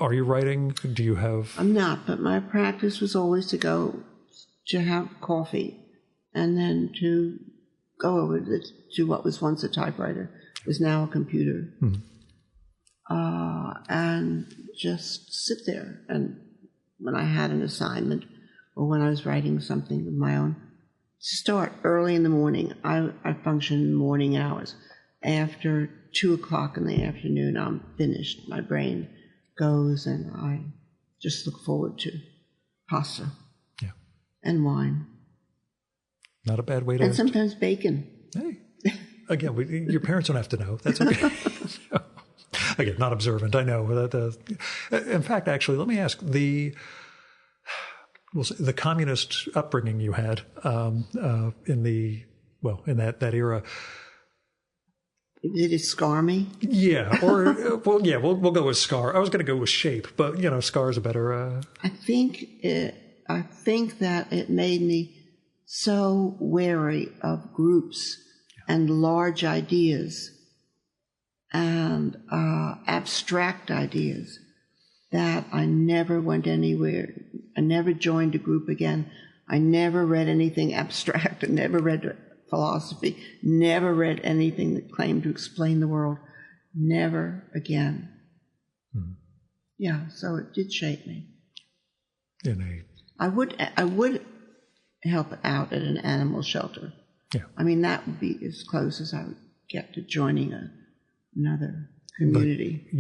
A: Are you writing? Do you have...
B: I'm not, but my practice was always to go to have coffee and then to go over to what was once a typewriter, is now a computer. Mm-hmm. And just sit there. And when I had an assignment or when I was writing something of my own, start early in the morning. I function in morning hours. After 2 o'clock in the afternoon, I'm finished. My brain goes, and I just look forward to pasta and wine.
A: Not a bad way to...
B: And sometimes bacon.
A: Hey, again, your parents don't have to know. That's okay. Again, not observant, I know. In fact, actually, let me ask, the communist upbringing you had in that era...
B: Did it scar me?
A: Yeah, we'll go with scar. I was going to go with shape, but scar is a better.
B: I think that it made me so wary of groups and large ideas and abstract ideas that I never went anywhere. I never joined a group again. I never read anything abstract. I never read philosophy, never read anything that claimed to explain the world. Never again. Hmm. Yeah, so it did shape me. I would help out at an animal shelter.
A: Yeah.
B: I mean, that would be as close as I would get to joining another community.
A: But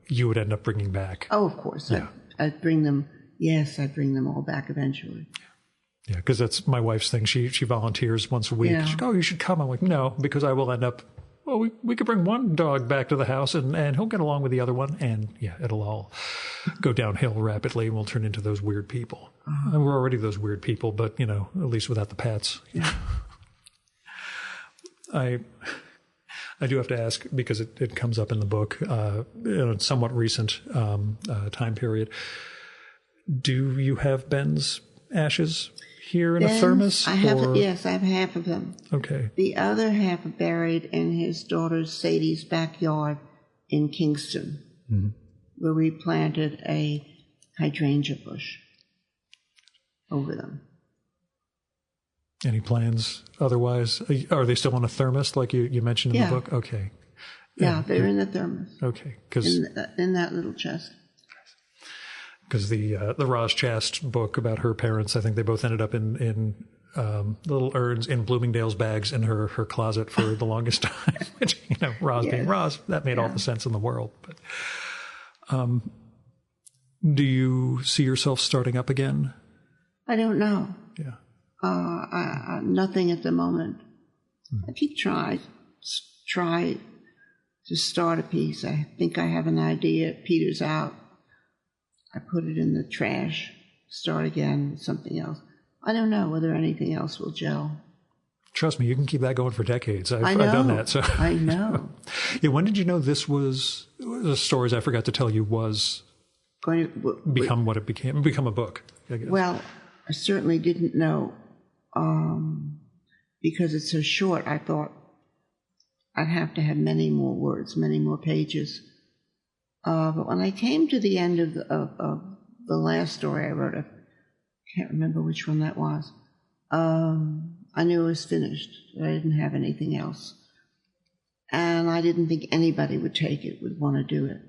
A: you would end up bringing back.
B: Oh, of course.
A: Yeah.
B: I'd bring them. Yes, I'd bring them all back eventually.
A: Yeah, because that's my wife's thing. She volunteers once a week.
B: Yeah.
A: She goes, "Oh, you should come." I'm like, "No," because I will end up. Well, we could bring one dog back to the house, and he'll get along with the other one, and yeah, it'll all go downhill rapidly, and we'll turn into those weird people. And we're already those weird people, but at least without the pets.
B: Yeah.
A: I do have to ask, because it comes up in the book in a somewhat recent time period. Do you have Ben's ashes here in a thermos?
B: Yes, I have half of them.
A: Okay.
B: The other half are buried in his daughter Sadie's backyard in Kingston, where we planted a hydrangea bush over them.
A: Any plans otherwise? Are they still in a thermos like you mentioned in the book? Okay.
B: Yeah, they're in the thermos.
A: Okay.
B: In that little chest.
A: Because the Roz Chast book about her parents, I think they both ended up in little urns in Bloomingdale's bags in her closet for the longest time. Which, Roz being Roz, that made all the sense in the world. But do you see yourself starting up again?
B: I don't know.
A: Yeah.
B: Nothing at the moment. I keep try to start a piece. I think I have an idea. It peters out. I put it in the trash, start again with something else. I don't know whether anything else will gel.
A: Trust me, you can keep that going for decades.
B: I know.
A: I've done that. So
B: I know.
A: Yeah, when did you know this was, the stories I forgot to tell you, was
B: going to
A: become what it became, become a book, I guess?
B: Well, I certainly didn't know, because it's so short. I thought I'd have to have many more words, many more pages. But when I came to the end of the last story I wrote, I can't remember which one that was, I knew it was finished. I didn't have anything else. And I didn't think anybody would take it, would want to do it.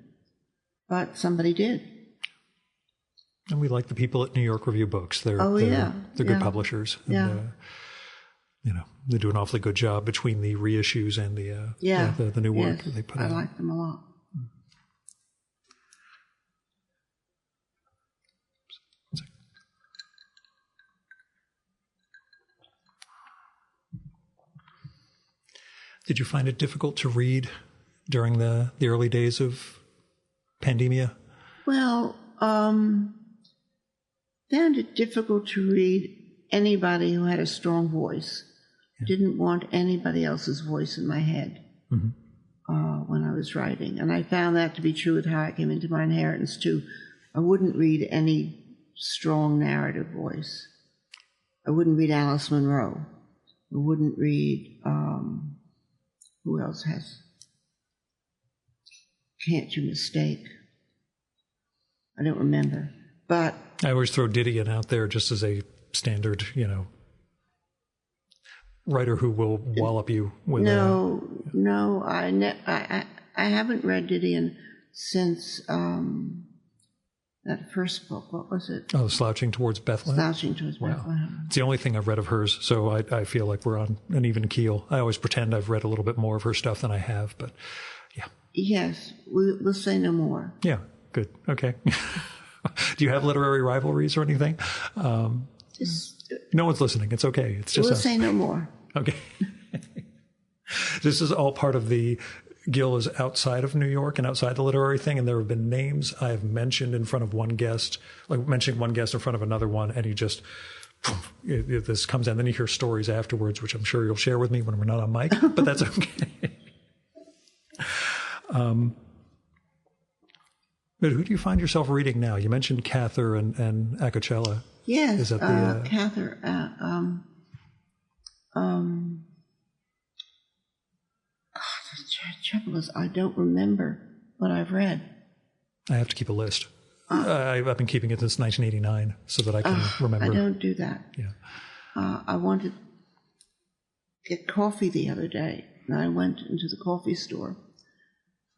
B: But somebody did.
A: And we like the people at New York Review Books. They're good publishers. And, they do an awfully good job between the reissues and the new work that they put out.
B: I like them a lot.
A: Did you find it difficult to read during the early days of pandemia?
B: Well, found it difficult to read anybody who had a strong voice. I didn't want anybody else's voice in my head when I was writing. And I found that to be true with how I came into my inheritance, too. I wouldn't read any strong narrative voice. I wouldn't read Alice Munro. I wouldn't read... who else has Can't You Mistake? I don't remember. But
A: I always throw Didion out there just as a standard, writer who will wallop you with
B: No, I haven't read Didion since that first book. What was it?
A: Oh, Slouching Towards Bethlehem?
B: Slouching Towards Bethlehem.
A: It's the only thing I've read of hers, so I feel like we're on an even keel. I always pretend I've read a little bit more of her stuff than I have, but yeah.
B: Yes, we'll say no more.
A: Yeah, good. Okay. Do you have literary rivalries or anything? No one's listening. It's okay. It's just
B: we'll say no more.
A: Okay. This is all part of the... Gil is outside of New York and outside the literary thing, and there have been names I've mentioned in front of one guest, like mentioning one guest in front of another one, and he just, this comes in. Then you hear stories afterwards, which I'm sure you'll share with me when we're not on mic, but that's okay. But who do you find yourself reading now? You mentioned Cather and Acocella.
B: Yes,
A: is that the,
B: Cather. The trouble is, I don't remember what I've read.
A: I have to keep a list. I've been keeping it since 1989 so that I can remember.
B: I don't do that.
A: Yeah.
B: I wanted to get coffee the other day, and I went into the coffee store,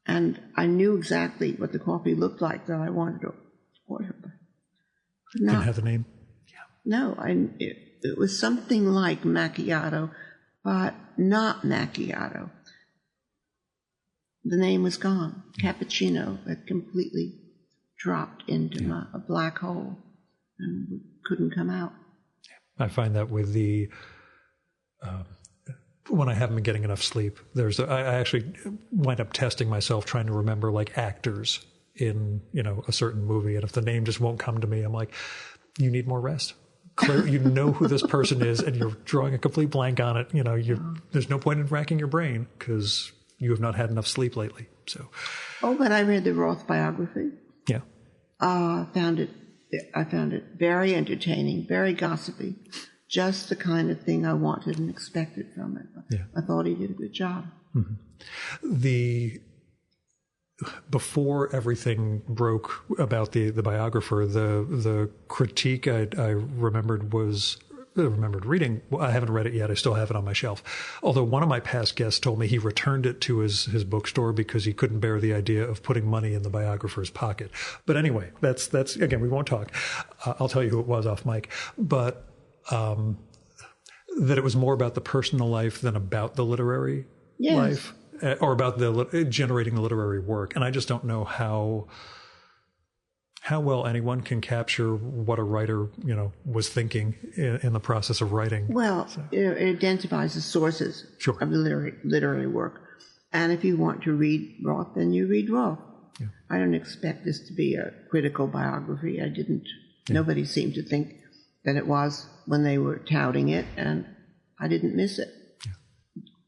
B: and I knew exactly what the coffee looked like that I wanted to order.
A: Didn't have the name?
B: No, it was something like macchiato, but not macchiato. The name was gone. Cappuccino had completely dropped into a black hole and couldn't come out.
A: I find that with the when I haven't been getting enough sleep, I actually wind up testing myself trying to remember like actors in a certain movie, and if the name just won't come to me, I'm like, you need more rest. Claire, you know who this person is, and you're drawing a complete blank on it. There's no point in racking your brain because you have not had enough sleep lately. So,
B: but I read the Roth biography.
A: Yeah,
B: I found it very entertaining, very gossipy, just the kind of thing I wanted and expected from it.
A: Yeah.
B: I thought he did a good job.
A: Mm-hmm. Before everything broke about the biographer, the critique I remembered reading. Well, I haven't read it yet. I still have it on my shelf. Although one of my past guests told me he returned it to his bookstore because he couldn't bear the idea of putting money in the biographer's pocket. But anyway, that's again, we won't talk. I'll tell you who it was off mic. But that it was more about the personal life than about the literary life. Or about generating the literary work. And I just don't know how well anyone can capture what a writer, was thinking in the process of writing.
B: Well, it identifies the sources of the literary work. And if you want to read Roth, then you read Roth. Yeah. I don't expect this to be a critical biography. Nobody seemed to think that it was when they were touting it, and I didn't miss it. Yeah.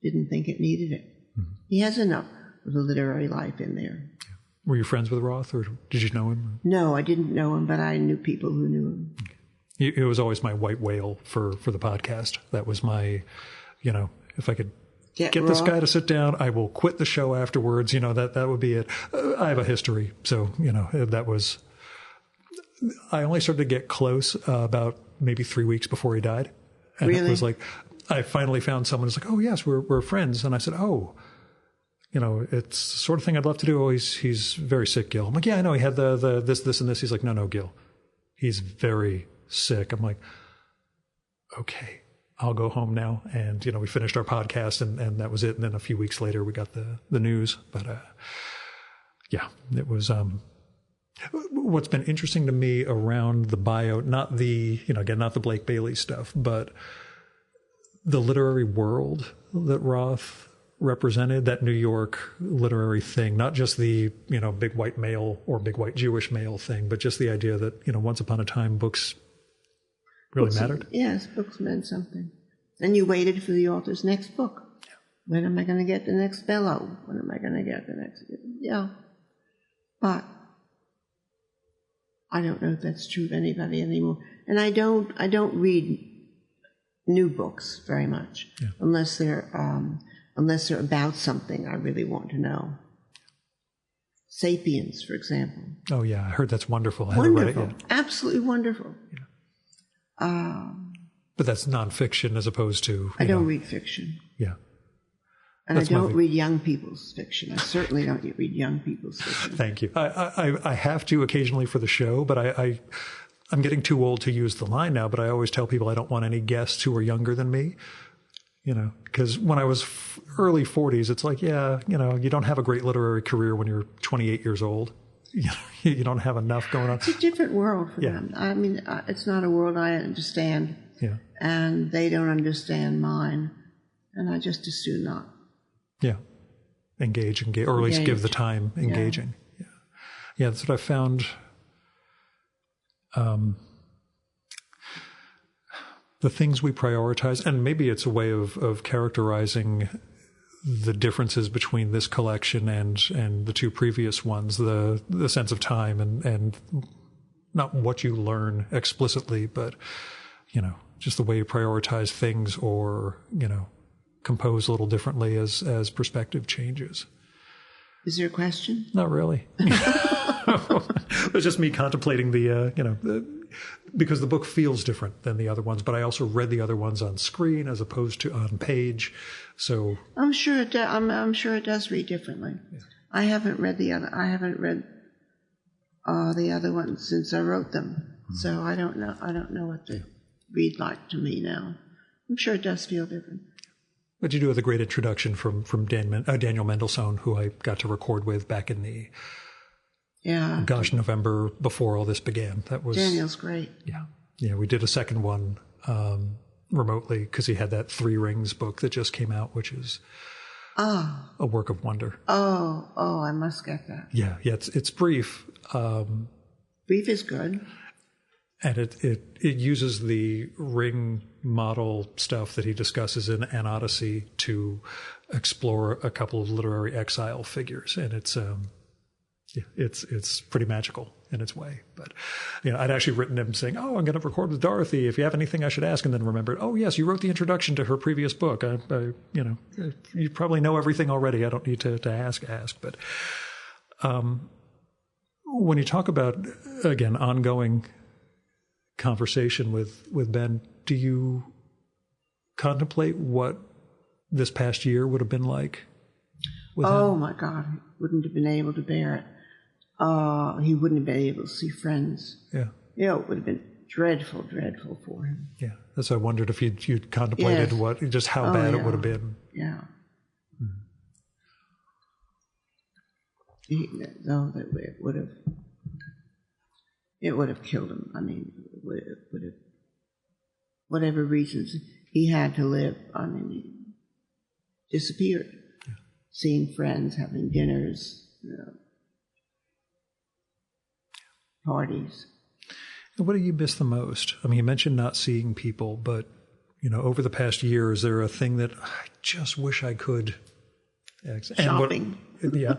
B: Didn't think it needed it. Mm-hmm. He has enough of the literary life in there. Yeah.
A: Were you friends with Roth, or did you know him?
B: No, I didn't know him, but I knew people who knew him.
A: Okay. It was always my white whale for the podcast. That was my, if I could get this guy to sit down, I will quit the show afterwards. That would be it. I have a history, so that was. I only started to get close about maybe 3 weeks before he died, and
B: really?
A: It was like. I finally found someone who's like, oh, yes, we're friends. And I said, oh, it's the sort of thing I'd love to do. Oh, he's very sick, Gil. I'm like, yeah, I know. He had this, and this. He's like, no, Gil. He's very sick. I'm like, okay, I'll go home now. And, we finished our podcast, and that was it. And then a few weeks later, we got the news. But, yeah, it was what's been interesting to me around the bio, not the, again, not the Blake Bailey stuff, but the literary world that Roth represented, that New York literary thing, not just the, big white male or big white Jewish male thing, but just the idea that, once upon a time books really mattered.
B: Yes, books meant something. And you waited for the author's next book. Yeah. When am I going to get the next Bellow? When am I going to get the next? Yeah. But I don't know if that's true of anybody anymore. And I don't read new books very much, unless they're about something I really want to know. *Sapiens*, for example.
A: Oh yeah, I heard that's wonderful. I haven't read it yet.
B: Absolutely wonderful.
A: Yeah. But that's nonfiction as opposed to.
B: I don't read fiction.
A: Yeah.
B: And I don't read young people's fiction. I certainly don't read young people's fiction.
A: Thank you. I have to occasionally for the show, but I'm getting too old to use the line now, but I always tell people I don't want any guests who are younger than me, because when I was early 40s, it's like, you don't have a great literary career when you're 28 years old. You don't have enough going on.
B: It's a different world for them. I mean, it's not a world I understand, and they don't understand mine, and I just as soon not.
A: Yeah. Engage, or at least give the time engaging. Yeah, that's what I found. The things we prioritize, and maybe it's a way of characterizing the differences between this collection and the two previous ones, the sense of time and not what you learn explicitly, but, just the way you prioritize things or, compose a little differently as perspective changes.
B: Is there a question?
A: Not really. It was just me contemplating because the book feels different than the other ones, but I also read the other ones on screen as opposed to on page. So
B: I'm sure it does read differently. Yeah. I haven't read the other ones since I wrote them, so I don't know what read like to me now. I'm sure it does feel different.
A: But you do have the great introduction from Daniel Mendelsohn, who I got to record with back in the November before all this began. That was
B: Daniel's great.
A: Yeah. We did a second one remotely because he had that 3 Rings book that just came out, which is a work of wonder.
B: Oh, I must get that.
A: Yeah. It's brief.
B: Brief is good.
A: And it uses the ring model stuff that he discusses in An Odyssey to explore a couple of literary exile figures, and it's pretty magical in its way. But I'd actually written him saying, "Oh, I'm going to record with Dorothy. If you have anything I should ask," and then remembered, "Oh yes, you wrote the introduction to her previous book. You probably know everything already. I don't need to ask." But when you talk about again ongoing conversation with Ben, do you contemplate what this past year would have been like with him?
B: My God, he wouldn't have been able to bear it. He wouldn't have been able to see friends.
A: Yeah.
B: It would have been dreadful for him.
A: Yeah. That's why I wondered if you'd contemplated how bad it would have been.
B: Yeah. It would have killed him. I mean, it would have, whatever reasons he had to live, he disappeared. Yeah. Seeing friends, having dinners, parties.
A: What do you miss the most? I mean, you mentioned not seeing people, but, over the past year, is there a thing that I just wish I could?
B: Shopping.
A: Yeah.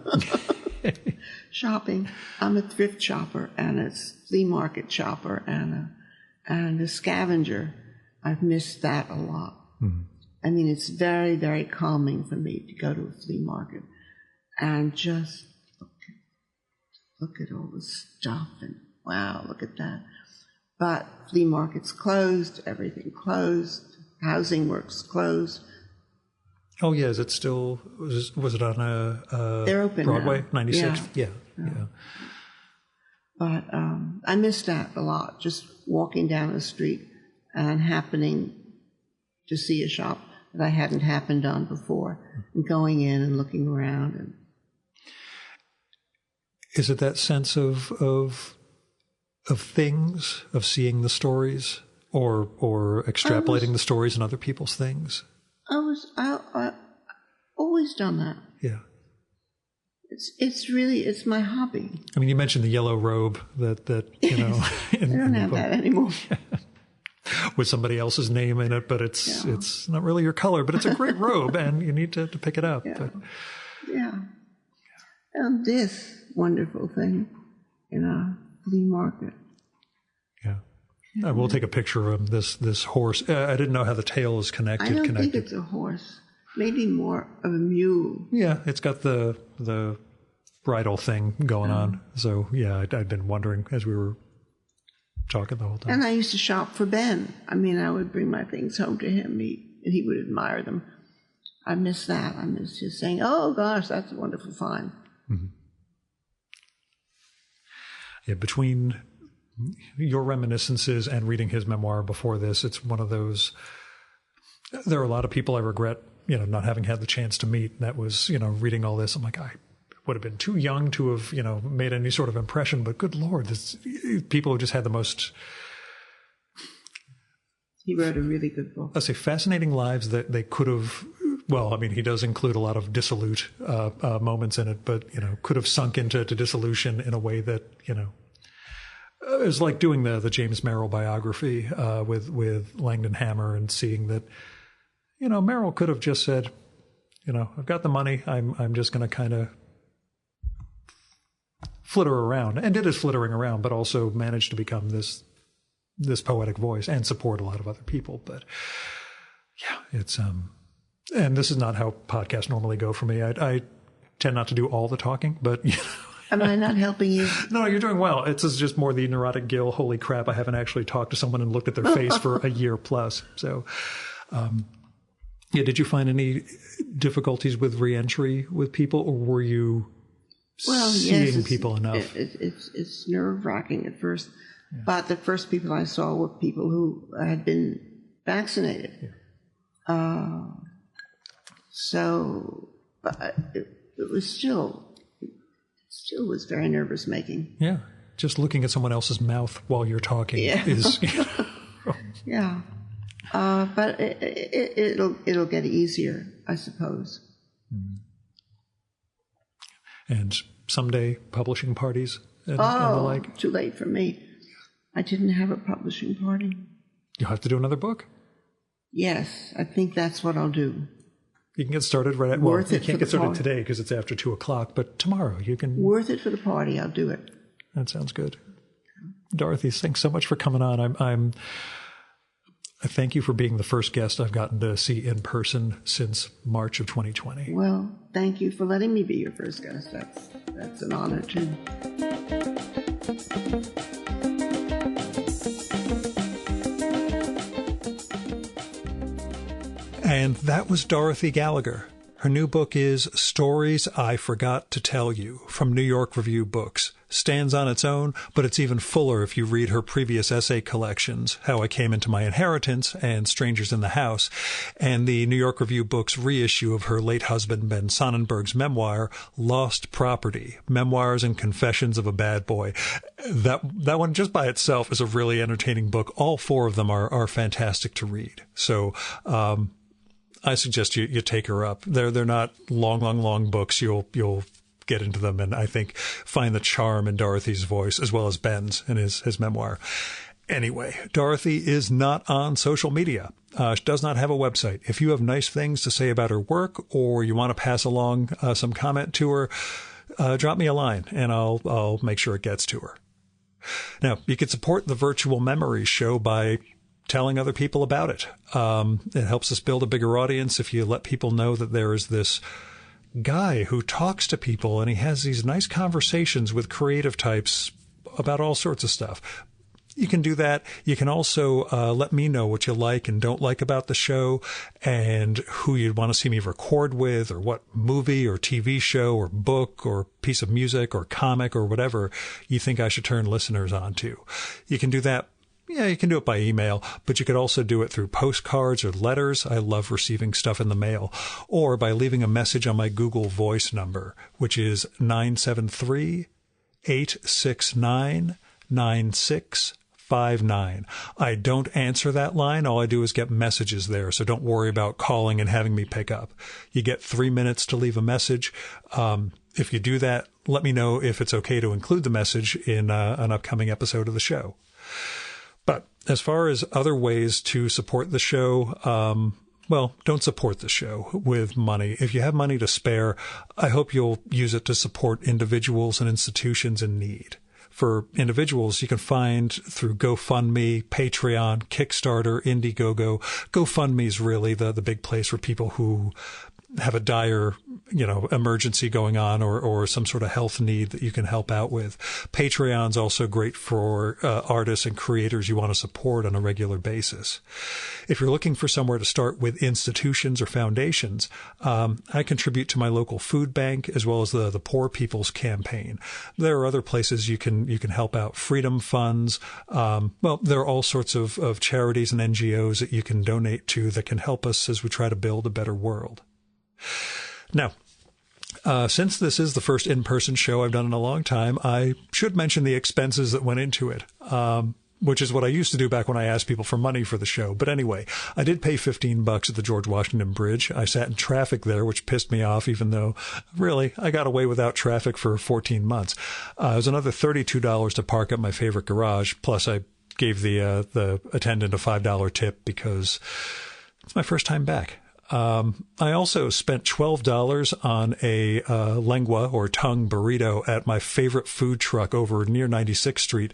B: Shopping. I'm a thrift shopper and a flea market shopper and a scavenger. I've missed that a lot. Mm-hmm. I mean, it's very, very calming for me to go to a flea market and just look at all the stuff and wow, look at that. But flea market's closed, everything closed, housing works closed.
A: Oh yeah, is it still? Was it on
B: They're open
A: Broadway,
B: now.
A: 96th? Yeah.
B: But I missed that a lot. Just walking down the street and happening to see a shop that I hadn't happened on before, and going in and looking around. And
A: is it that sense of things, of seeing the stories, or extrapolating the stories in other people's things?
B: I always done that.
A: Yeah.
B: It's my hobby.
A: I mean, you mentioned the yellow robe that I
B: don't have that anymore.
A: With somebody else's name in it, but it's not really your color, but it's a great robe, and you need to pick it up.
B: Yeah. Yeah. And this wonderful thing in a flea market.
A: Yeah. I will take a picture of this horse. I didn't know how the tail is connected.
B: I don't think it's a horse. Maybe more of a mule.
A: Yeah, it's got the bridle thing going on. So, yeah, I'd been wondering as we were talking the whole time.
B: And I used to shop for Ben. I mean, I would bring my things home to him, and he would admire them. I miss that. I miss just saying, oh, gosh, that's a wonderful find.
A: Mm-hmm. Yeah, between your reminiscences and reading his memoir before this, it's one of those. There are a lot of people I regret, not having had the chance to meet. And that was, reading all this. I'm like, I would have been too young to have, made any sort of impression. But good Lord, people who just had the most.
B: He wrote a really good book.
A: I'd say fascinating lives that they could have. Well, I mean, he does include a lot of dissolute moments in it, but could have sunk into dissolution in a way that it was like doing the James Merrill biography with Langdon Hammer and seeing that Merrill could have just said, I've got the money, I'm just going to kind of flitter around, and did his flittering around, but also managed to become this poetic voice and support a lot of other people. But yeah, it's and this is not how podcasts normally go for me. I tend not to do all the talking, but
B: Am I not helping you?
A: No, you're doing well. It's just more the neurotic Gil. Holy crap, I haven't actually talked to someone and looked at their face for a year plus. So, did you find any difficulties with reentry with people, or were you seeing people enough?
B: It's nerve-wracking at first.
A: Yeah.
B: But the first people I saw were people who had been vaccinated. Yeah. But it was still was very nervous making.
A: Yeah. Just looking at someone else's mouth while you're talking is...
B: Yeah. But it'll get easier, I suppose.
A: And someday publishing parties and the like.
B: Too late for me. I didn't have a publishing party.
A: You'll have to do another book.
B: Yes, I think that's what I'll do.
A: You can get started right at... Well, you can't get started today because it's after 2:00, but tomorrow you can...
B: Worth it for the party, I'll do it.
A: That sounds good. Dorothy, thanks so much for coming on. I thank you for being the first guest I've gotten to see in person since March of 2020.
B: Well, thank you for letting me be your first guest. That's an honor, too.
A: And that was Dorothy Gallagher. Her new book is Stories I Forgot to Tell You from New York Review Books. Stands on its own, but it's even fuller if you read her previous essay collections, How I Came Into My Inheritance and Strangers in the House, and the New York Review Books reissue of her late husband Ben Sonnenberg's memoir, Lost Property, Memoirs and Confessions of a Bad Boy. That one just by itself is a really entertaining book. All four of them are fantastic to read. So, I suggest you take her up. They're not long books. You'll get into them and I think find the charm in Dorothy's voice as well as Ben's in his memoir. Anyway, Dorothy is not on social media. She does not have a website. If you have nice things to say about her work or you want to pass along some comment to her, drop me a line and I'll make sure it gets to her. Now, you can support the Virtual Memories Show by telling other people about it. It helps us build a bigger audience if you let people know that there is this guy who talks to people and he has these nice conversations with creative types about all sorts of stuff. You can do that. You can also let me know what you like and don't like about the show and who you'd want to see me record with or what movie or TV show or book or piece of music or comic or whatever you think I should turn listeners on to. You can do that. Yeah, you can do it by email, but you could also do it through postcards or letters. I love receiving stuff in the mail. Or by leaving a message on my Google Voice number, which is 973-869-9659. I don't answer that line. All I do is get messages there, so don't worry about calling and having me pick up. You get 3 minutes to leave a message. If you do that, let me know if it's okay to include the message in an upcoming episode of the show. But as far as other ways to support the show, don't support the show with money. If you have money to spare, I hope you'll use it to support individuals and institutions in need. For individuals, you can find through GoFundMe, Patreon, Kickstarter, Indiegogo. GoFundMe is really the big place for people who have a dire, emergency going on or some sort of health need that you can help out with. Patreon's also great for artists and creators you want to support on a regular basis. If you're looking for somewhere to start with institutions or foundations, I contribute to my local food bank as well as the Poor People's Campaign. There are other places you can help out. Freedom funds. There are all sorts of charities and NGOs that you can donate to that can help us as we try to build a better world. Now, since this is the first in-person show I've done in a long time, I should mention the expenses that went into it, which is what I used to do back when I asked people for money for the show. But anyway, I did pay $15 at the George Washington Bridge. I sat in traffic there, which pissed me off, even though, really, I got away without traffic for 14 months. It was another $32 to park at my favorite garage, plus I gave the attendant a $5 tip because it's my first time back. I also spent $12 on a lengua or tongue burrito at my favorite food truck over near 96th Street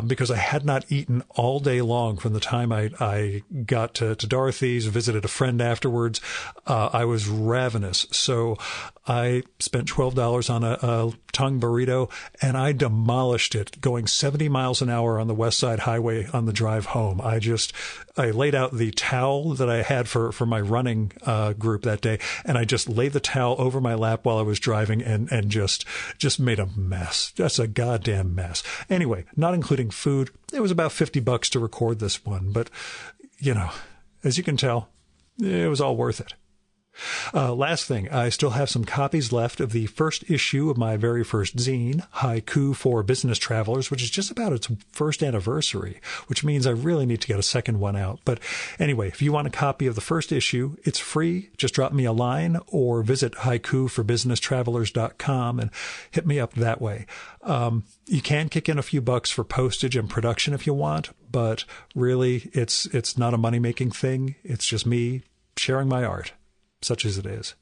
A: because I had not eaten all day long from the time I got to Dorothy's, visited a friend afterwards. I was ravenous. So I spent $12 on a tongue burrito, and I demolished it going 70 miles an hour on the West Side Highway on the drive home. I laid out the towel that I had for my running running group that day, and I just laid the towel over my lap while I was driving and just made a mess. Just a goddamn mess. Anyway, not including food, it was about $50 to record this one, but, as you can tell, it was all worth it. Last thing, I still have some copies left of the first issue of my very first zine, Haiku for Business Travelers, which is just about its first anniversary, which means I really need to get a second one out. But anyway, if you want a copy of the first issue, it's free. Just drop me a line or visit haikuforbusinesstravelers.com and hit me up that way. You can kick in a few bucks for postage and production if you want, but really it's not a money-making thing. It's just me sharing my art, such as it is.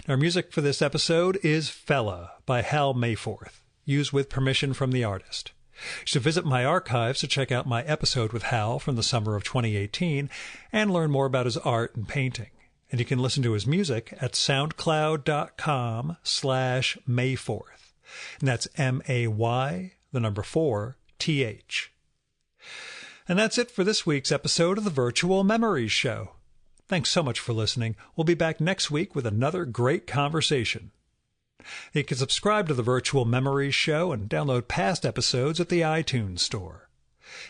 A: Our music for this episode is Fella by Hal Mayforth, used with permission from the artist. You should visit my archives to check out my episode with Hal from the summer of 2018 and learn more about his art and painting. And you can listen to his music at soundcloud.com/Mayforth. And that's MAY4TH. And that's it for this week's episode of the Virtual Memories Show. Thanks so much for listening. We'll be back next week with another great conversation. You can subscribe to the Virtual Memories Show and download past episodes at the iTunes Store.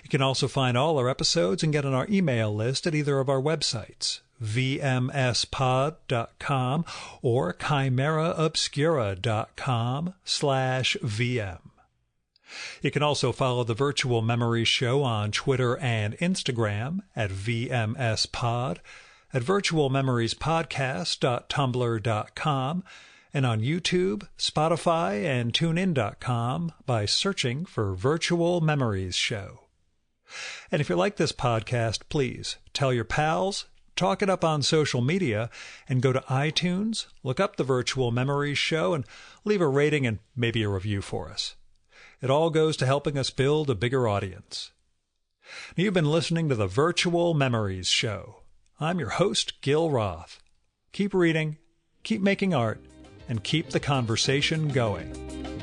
A: You can also find all our episodes and get on our email list at either of our websites, vmspod.com or chimeraobscura.com/VM. You can also follow the Virtual Memories Show on Twitter and Instagram at vmspod, at virtualmemoriespodcast.tumblr.com, and on YouTube, Spotify, and TuneIn.com by searching for Virtual Memories Show. And if you like this podcast, please tell your pals, talk it up on social media, and go to iTunes, look up the Virtual Memories Show, and leave a rating and maybe a review for us. It all goes to helping us build a bigger audience. Now, you've been listening to the Virtual Memories Show. I'm your host, Gil Roth. Keep reading, keep making art, and keep the conversation going.